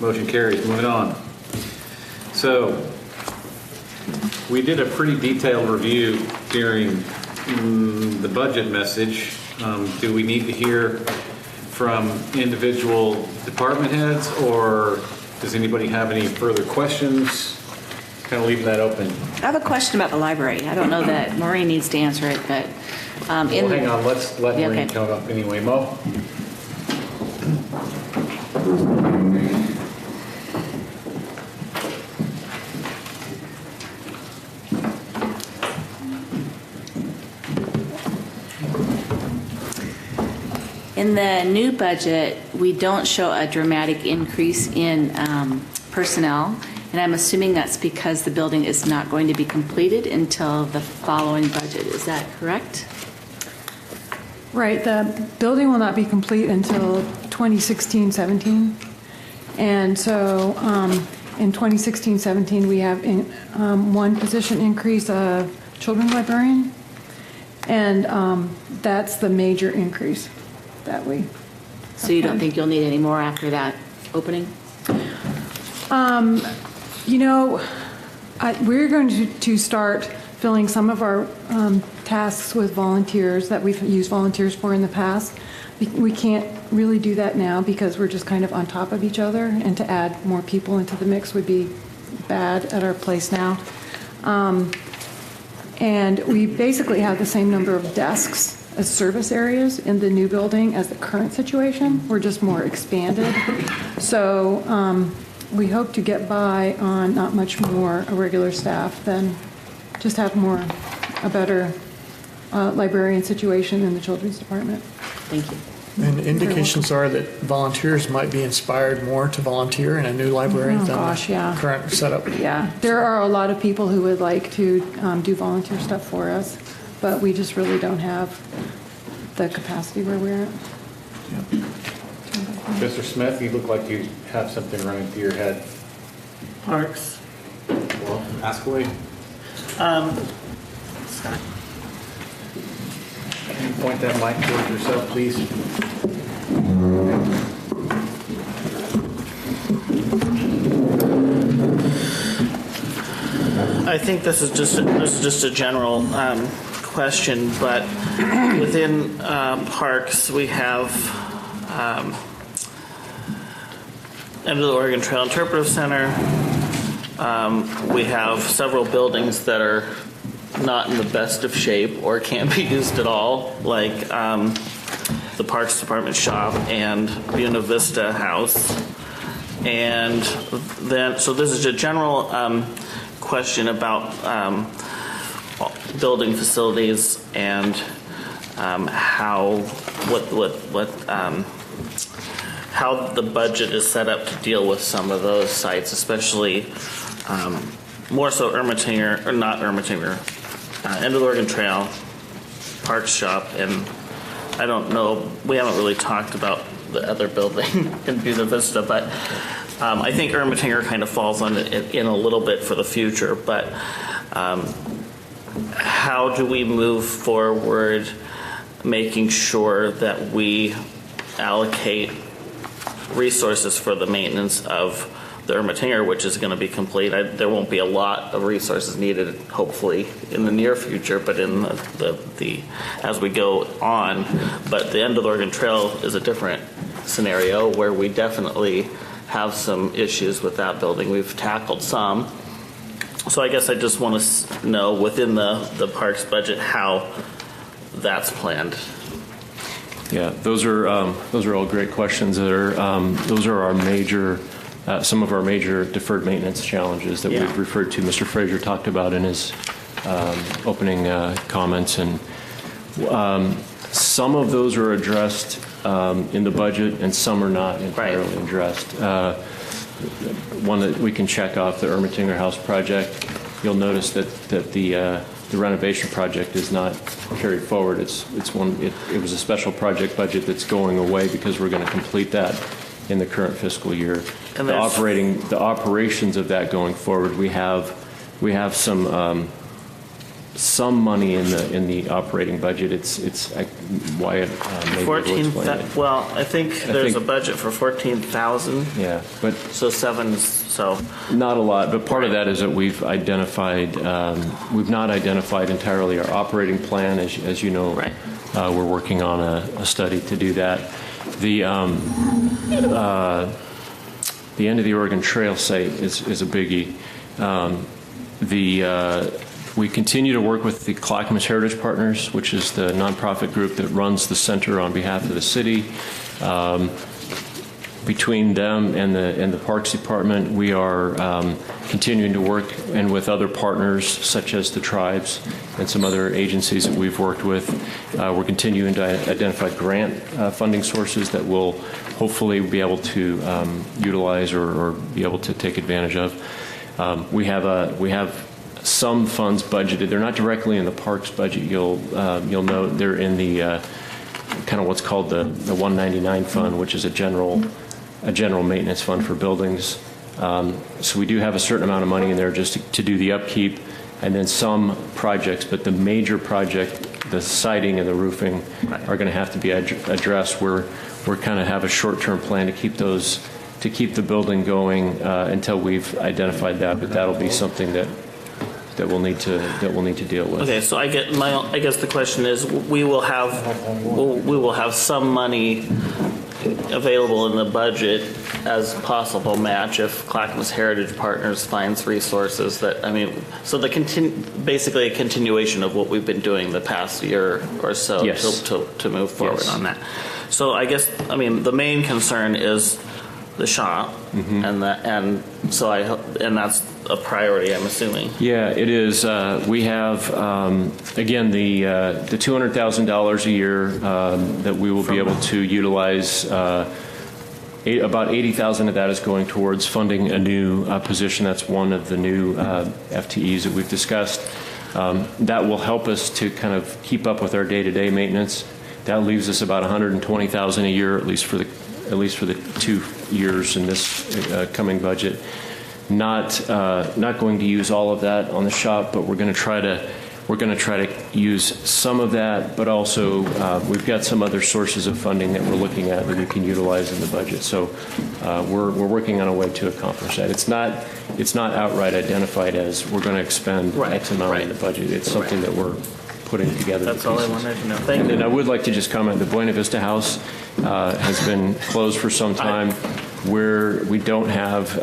Motion carries. Moving on. So, we did a pretty detailed review during the budget message. Do we need to hear from individual department heads, or does anybody have any further questions? Kind of leaving that open. I have a question about the library. I don't know that Maureen needs to answer it, but Well, hang on. Let's let Yeah, Maureen okay. come up anyway. Mo? in the new budget, we don't show a dramatic increase in personnel, and I'm assuming that's because the building is not going to be completed until the following budget. Is that correct? Right, the building will not be complete until 2016-17. And so in 2016-17, we have one position increase, a children's librarian. And that's the major increase that we. So you don't think you'll need any more after that opening? You know, we're going to start filling some of our tasks with volunteers that we've used volunteers for in the past. We can't really do that now because we're just kind of on top of each other, and to add more people into the mix would be bad at our place now. And we basically have the same number of desks as service areas in the new building as the current situation. We're just more expanded. So we hope to get by on not much more regular staff than just have a better librarian situation in the children's department. Thank you. And indications are that volunteers might be inspired more to volunteer in a new library than the current setup. Yeah, there are a lot of people who would like to do volunteer stuff for us, but we just really don't have the capacity where we're at. Mr. Smith, you look like you have something running through your head. Parks. Well, ask away. Scott. Can you point that mic towards yourself, please? I think this is just a general question, but within parks we have end of the Oregon Trail Interpretive Center. We have several buildings that are not in the best of shape or can't be used at all, like the Parks Department shop and Buena Vista House. And then, so this is a general question about building facilities and how the budget is set up to deal with some of those sites, especially more so Ermitinger, or not Ermitinger, End of the Oregon Trail, Parks Shop, and I don't know, we haven't really talked about the other building in Buena Vista, but I think Ermitinger kind of falls on it in a little bit for the future, but how do we move forward making sure that we allocate resources for the maintenance of the Ermitinger, which is going to be complete? There won't be a lot of resources needed, hopefully, in the near future, but in the as we go on. But the End of the Oregon Trail is a different scenario where we definitely have some issues with that building. We've tackled some. So I guess I just want to know within the parks budget how that's planned. Yeah, those are all great questions. Those are our major, some of our major deferred maintenance challenges that we've referred to. Mr. Frazier talked about in his opening comments, and some of those are addressed in the budget, and some are not entirely addressed. One that we can check off, the Ermitinger House project. You'll notice that the renovation project is not carried forward. It was a special project budget that's going away because we're going to complete that in the current fiscal year. And the operations of that going forward, we have some money in the operating budget. It's Wyatt maybe will explain it. Well, I think there's a budget for 14,000. Yeah, but so not a lot. But part of that is that we've not identified entirely our operating plan, as you know. Right. We're working on a study to do that. The End of the Oregon Trail site is a biggie. We continue to work with the Clackamas Heritage Partners, which is the nonprofit group that runs the center on behalf of the city. Between them and the Parks Department, we are continuing to work, and with other partners such as the tribes and some other agencies that we've worked with. We're continuing to identify grant funding sources that we'll hopefully be able to utilize or be able to take advantage of. We have some funds budgeted. They're not directly in the parks budget. You'll note they're in the kind of what's called the 199 fund, which is a general maintenance fund for buildings. So we do have a certain amount of money in there just to do the upkeep, and then some projects. But the major project, the siding and the roofing, are going to have to be addressed. We're kind of have a short-term plan to keep the building going until we've identified that. But that'll be something that we'll need to deal with. Okay, so I guess the question is, we will have some money available in the budget as possible match if Clackamas Heritage Partners finds resources so basically a continuation of what we've been doing the past year or so. Yes. to move forward on that. So I guess the main concern is the shop, and that's a priority, I'm assuming. Yeah, it is. We have again the $200,000 a year that we will be able to utilize. About $80,000 of that is going towards funding a new position. That's one of the new FTEs that we've discussed. That will help us to kind of keep up with our day-to-day maintenance. That leaves us about $120,000 a year, at least for the 2 years in this coming budget. Not going to use all of that on the shop, but we're going to we're going to try to use some of that, but also we've got some other sources of funding that we're looking at that we can utilize in the budget. So we're working on a way to accomplish that. It's not outright identified as we're going to expend X amount in the budget. It's something that we're putting together. That's all I wanted to know. Thank you. And I would like to just comment, the Buena Vista House has been closed for some time. We don't have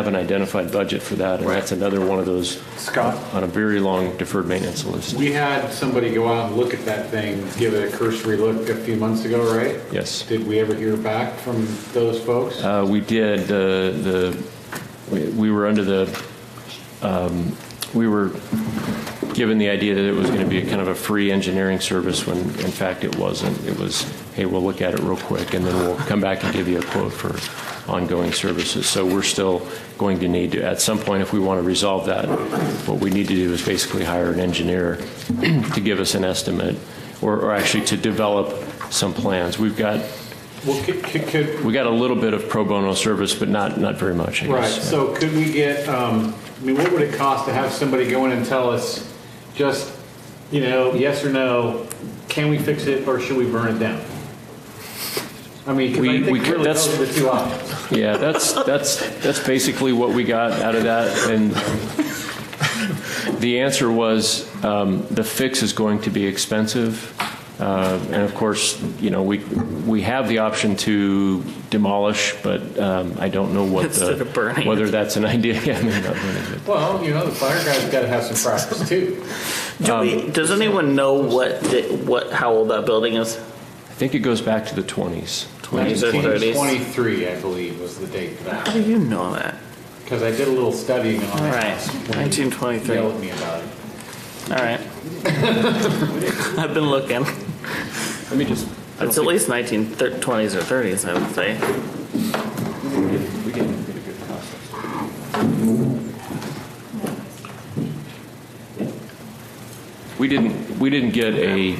an identified budget for that, and that's another one of those, Scott, on a very long deferred maintenance list. we had somebody go out and look at that thing, give it a cursory look a few months ago, right? Yes. Did we ever hear back from those folks? We did. We were under the we were given the idea that it was going to be a kind of a free engineering service when in fact it wasn't. It was, hey, we'll look at it real quick and then we'll come back and give you a quote for ongoing services. So we're still going to need to, at some point, if we want to resolve that, what we need to do is basically hire an engineer to give us an estimate or actually to develop some plans. We've got we got a little bit of pro bono service, but not very much, I guess. Right, so could we get, what would it cost to have somebody go in and tell us just, yes or no, can we fix it or should we burn it down? I mean, 'cause I think really those are the two options. Yeah, that's basically what we got out of that. And the answer was the fix is going to be expensive. And of course, we have the option to demolish, but I don't know Instead of burning whether it. that's an idea. Yeah, maybe not burning it. Well, the fire guy's got to have some practice too. Does anyone know how old that building is? I think it goes back to the 20s. 20s or 30s? 1923, I believe, was the date for that. How do you know that? Because I did a little studying on All it. right, 1923. Yelled at me about it. All right. I've been looking. Let me just. It's at least 1920s or 30s, I would say. We get a good cost. We didn't get a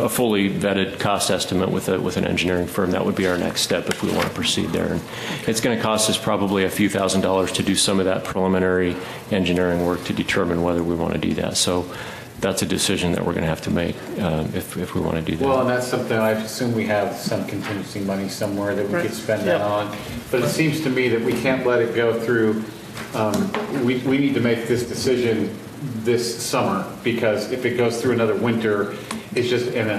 fully vetted cost estimate with an engineering firm. That would be our next step if we want to proceed there. And it's going to cost us probably a few $1,000s to do some of that preliminary engineering work to determine whether we want to do that. So that's a decision that we're going to have to make if we want to do that. Well, and that's something I assume we have some contingency money somewhere that we could spend that on. But it seems to me that we can't let it go through. We need to make this decision this summer, because if it goes through another winter, it's just end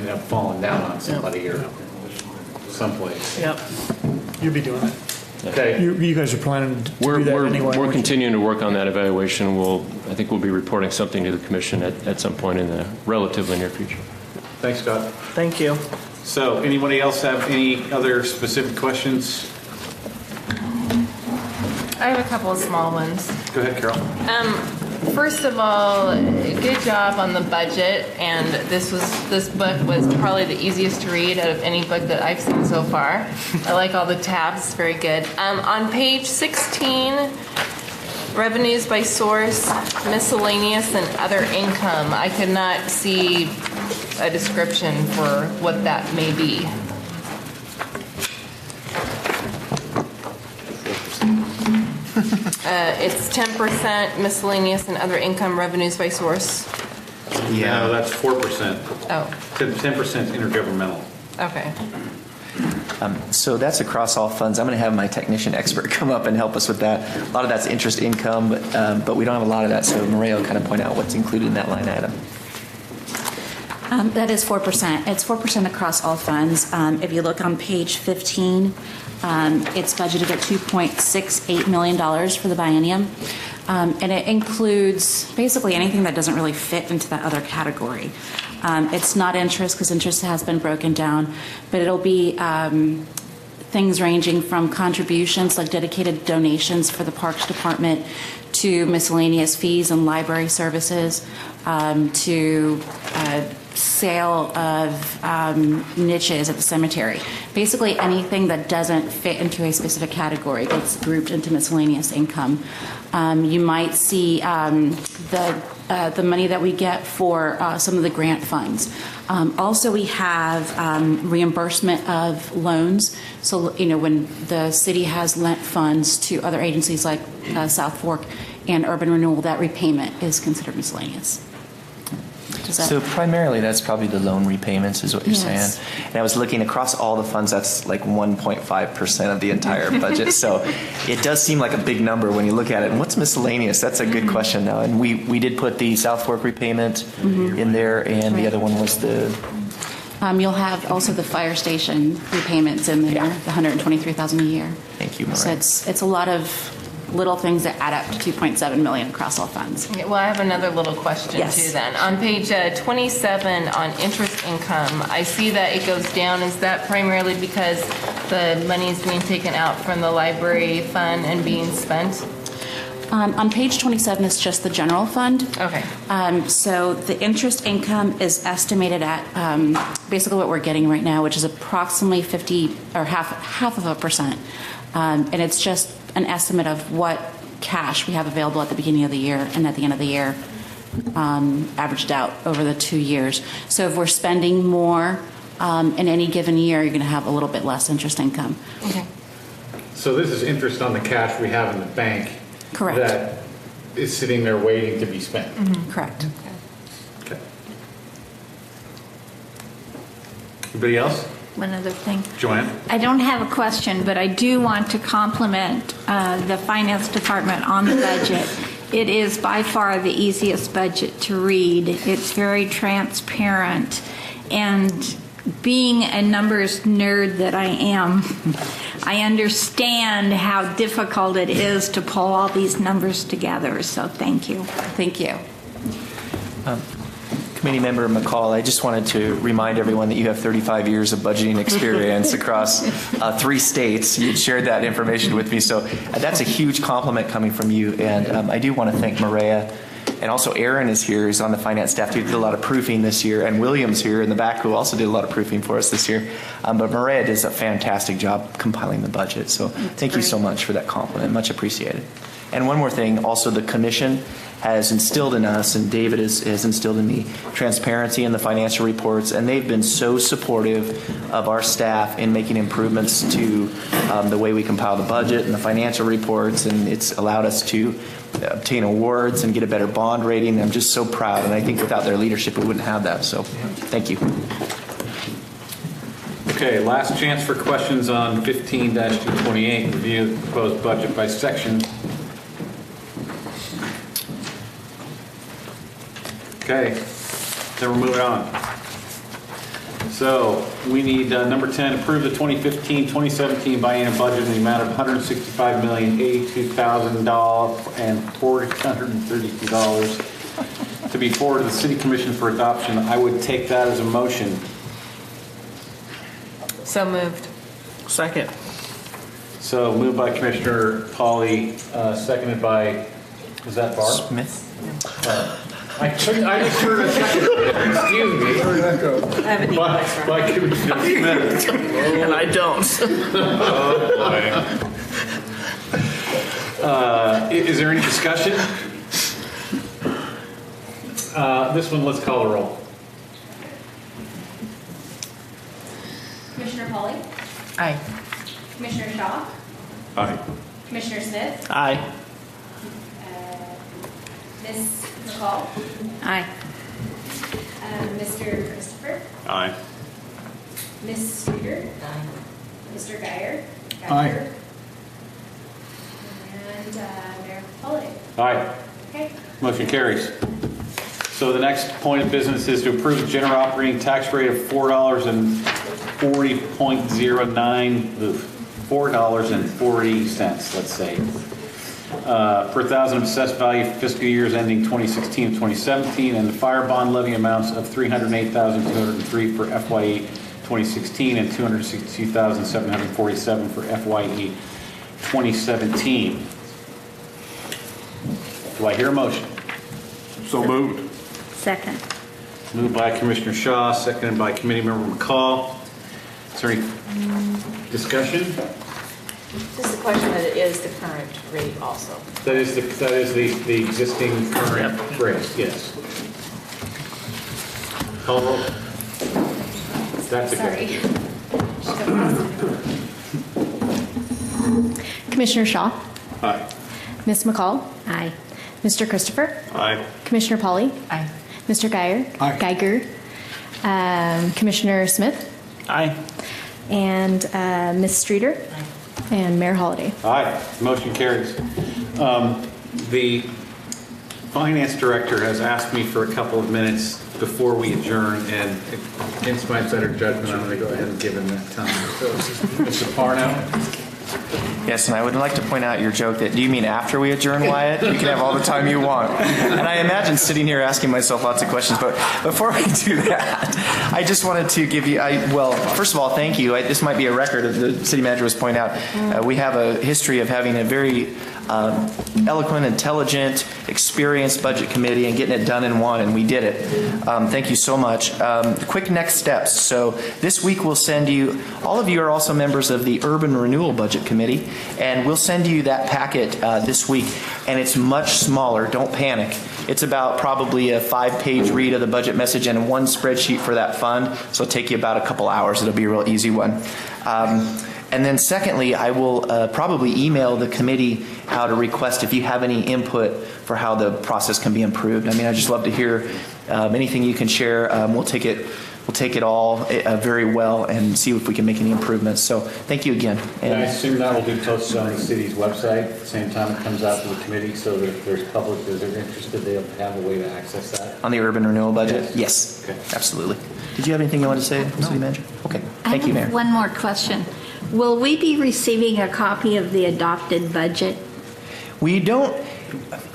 up falling down on somebody or someplace. Yep. You'll be doing it. Okay. You guys are planning to do that anyway. We're continuing to work on that evaluation. I think we'll be reporting something to the commission at some point in the relatively near future. Thanks, Scott. Thank you. So anybody else have any other specific questions? I have a couple of small ones. Go ahead, Carol. First of all, good job on the budget, and this book was probably the easiest to read out of any book that I've seen so far. I like all the tabs, very good. On page 16, revenues by source, miscellaneous and other income, I could not see a description for what that may be. It's 10% miscellaneous and other income revenues by source. Yeah, no, that's 4%. Oh, 10% intergovernmental. okay. So that's across all funds. I'm going to have my technician expert come up and help us with that. A lot of that's interest income, but we don't have a lot of that. So Maria will kind of point out what's included in that line item. That is 4%. It's 4% across all funds. If you look on page 15, it's budgeted at $2.68 million for the biennium. And it includes basically anything that doesn't really fit into that other category. It's not interest, because interest has been broken down, but it'll be things ranging from contributions, like dedicated donations for the Parks Department, to miscellaneous fees and library services, to sale of niches at the cemetery. Basically anything that doesn't fit into a specific category gets grouped into miscellaneous income. You might see the money that we get for some of the grant funds. Also, we have reimbursement of loans. So, when the city has lent funds to other agencies like South Fork and urban renewal, that repayment is considered miscellaneous. Does that- So primarily, that's probably the loan repayments is what you're Yes. saying. And I was looking across all the funds, that's like 1.5% of the entire budget. So it does seem like a big number when you look at it. And what's miscellaneous? That's a good question now. And we did put the South Fork repayment in there, and the other one was the... You'll have also the fire station repayments in there, the $123,000 a year. Thank you, Mariah. So it's a lot of little things that add up to $2.7 million across all funds. Okay, well, I have another little question Yes. too then. On page 27 on interest income, I see that it goes down. Is that primarily because the money is being taken out from the library fund and being spent? On page 27 is just the general fund. Okay. So the interest income is estimated at basically what we're getting right now, which is approximately 50 or half of a percent. And it's just an estimate of what cash we have available at the beginning of the year and at the end of the year, averaged out over the 2 years. So if we're spending more in any given year, you're going to have a little bit less interest income. Okay. So this is interest on the cash we have in the bank. Correct. That is sitting there waiting to be spent. Correct. Okay. Anybody else? One other thing. Joanne? I don't have a question, but I do want to compliment the Finance Department on the budget. It is by far the easiest budget to read. It's very transparent. And being a numbers nerd that I am, I understand how difficult it is to pull all these numbers together. So thank you. Thank you. Committee Member McCall, I just wanted to remind everyone that you have 35 years of budgeting experience across 3 states. You shared that information with me, so that's a huge compliment coming from you. And I do want to thank Maria, and also Aaron is here, who's on the finance staff, who did a lot of proofing this year, and William's here in the back, who also did a lot of proofing for us this year. But Maria does a fantastic job compiling the budget, so thank you so much for that compliment. Much appreciated. And one more thing, also the commission has instilled in us, and David has instilled in me, transparency in the financial reports, and they've been so supportive of our staff in making improvements to the way we compile the budget and the financial reports, and it's allowed us to obtain awards and get a better bond rating. I'm just so proud, and I think without their leadership we wouldn't have that, so thank you. Okay, last chance for questions on 15-228, review the proposed budget by section. Okay, then we're moving on. So we need number 10, approve the 2015-2017 biennial budget in the amount of $165,082,432 to be forwarded to the City Commission for adoption. I would take that as a motion. So moved. Second. So moved by Commissioner Pauley, seconded by, was that Barb? Smith. I just heard a second. Excuse me. Where did that go? By Commissioner Smith. And I don't. Is there any discussion? This one, let's call the roll. Commissioner Pauley? Aye. Commissioner Shaw? Aye. Commissioner Smith? Aye. Ms. McCall? Aye. Mr. Christopher? Aye. Ms. Studer? Aye. Mr. Geyer? Aye. And Mayor Pauley? Aye. Okay. Motion carries. So the next point of business is to approve the general operating tax rate of $4.40, let's say, per thousand of assessed value for fiscal years ending 2016 and 2017, and the fire bond levy amounts of $308,203 for FYE 2016 and $262,747 for FYE 2017. Do I hear a motion? So moved. Second. Moved by Commissioner Shaw, seconded by Committee Member McCall. Is there any discussion? Just a question that it is the current rate also. That is the existing current rate, yes. Call roll. That's okay. Commissioner Shaw? Aye. Ms. McCall? Aye. Mr. Christopher? Aye. Commissioner Polly? Aye. Mr. Geiger? Aye. Geiger? Commissioner Smith? Aye. And Ms. Streeter? And Mayor Holliday. Aye, motion carries. The finance director has asked me for a couple of minutes before we adjourn, and against my better judgment, I'm going to go ahead and give him that time. So, Mr. Parno? Yes, and I would like to point out your joke that, do you mean after we adjourn, Wyatt? You can have all the time you want. And I imagine sitting here asking myself lots of questions, but before we do that, I just wanted to give you, well, first of all, thank you. This might be a record, the city manager was pointing out. We have a history of having a very eloquent, intelligent, experienced budget committee and getting it done in one, and we did it. Thank you so much. Quick next steps. So this week we'll send you, all of you are also members of the Urban Renewal Budget Committee, and we'll send you that packet this week, and it's much smaller. Don't panic. It's about probably a 5-page read of the budget message and one spreadsheet for that fund, so it'll take you about a couple hours. It'll be a real easy one. And then secondly, I will probably email the committee how to request if you have any input for how the process can be improved. I mean, I'd just love to hear anything you can share. We'll take it all very well and see if we can make any improvements. So thank you again. And I assume that will be posted on the city's website at the same time it comes out to the committee, so that if there's public that are interested, they'll have a way to access that. On the urban renewal budget? Yes. Okay. Absolutely. Did you have anything you wanted to say, City Manager? Okay. Thank you, Mayor. One more question. Will we be receiving a copy of the adopted budget? We don't.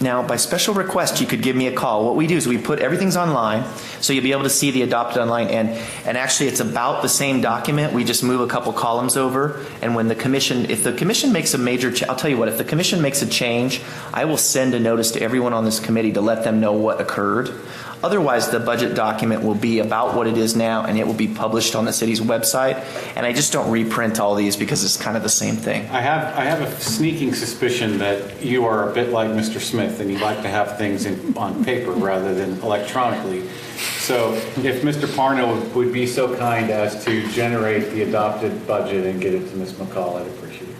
Now, by special request, you could give me a call. What we do is we put everything's online, so you'll be able to see the adopted online. And actually, it's about the same document. We just move a couple columns over. And when the commission, if the commission makes a major, I'll tell you what, if the commission makes a change, I will send a notice to everyone on this committee to let them know what occurred. Otherwise, the budget document will be about what it is now, and it will be published on the city's website. And I just don't reprint all these because it's kind of the same thing. I have a sneaking suspicion that you are a bit like Mr. Smith, and you like to have things on paper rather than electronically. So if Mr. Parno would be so kind as to generate the adopted budget and get it to Ms. McCall, I'd appreciate it.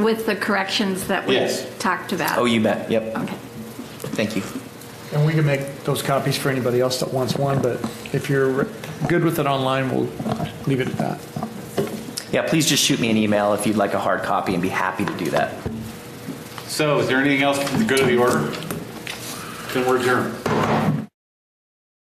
With the corrections that we talked about? Oh, you bet. Yep. Okay. Thank you. And we can make those copies for anybody else that wants one, but if you're good with it online, we'll leave it at that. Yeah, please just shoot me an email if you'd like a hard copy and be happy to do that. So is there anything else to go to the order? Then we're adjourned.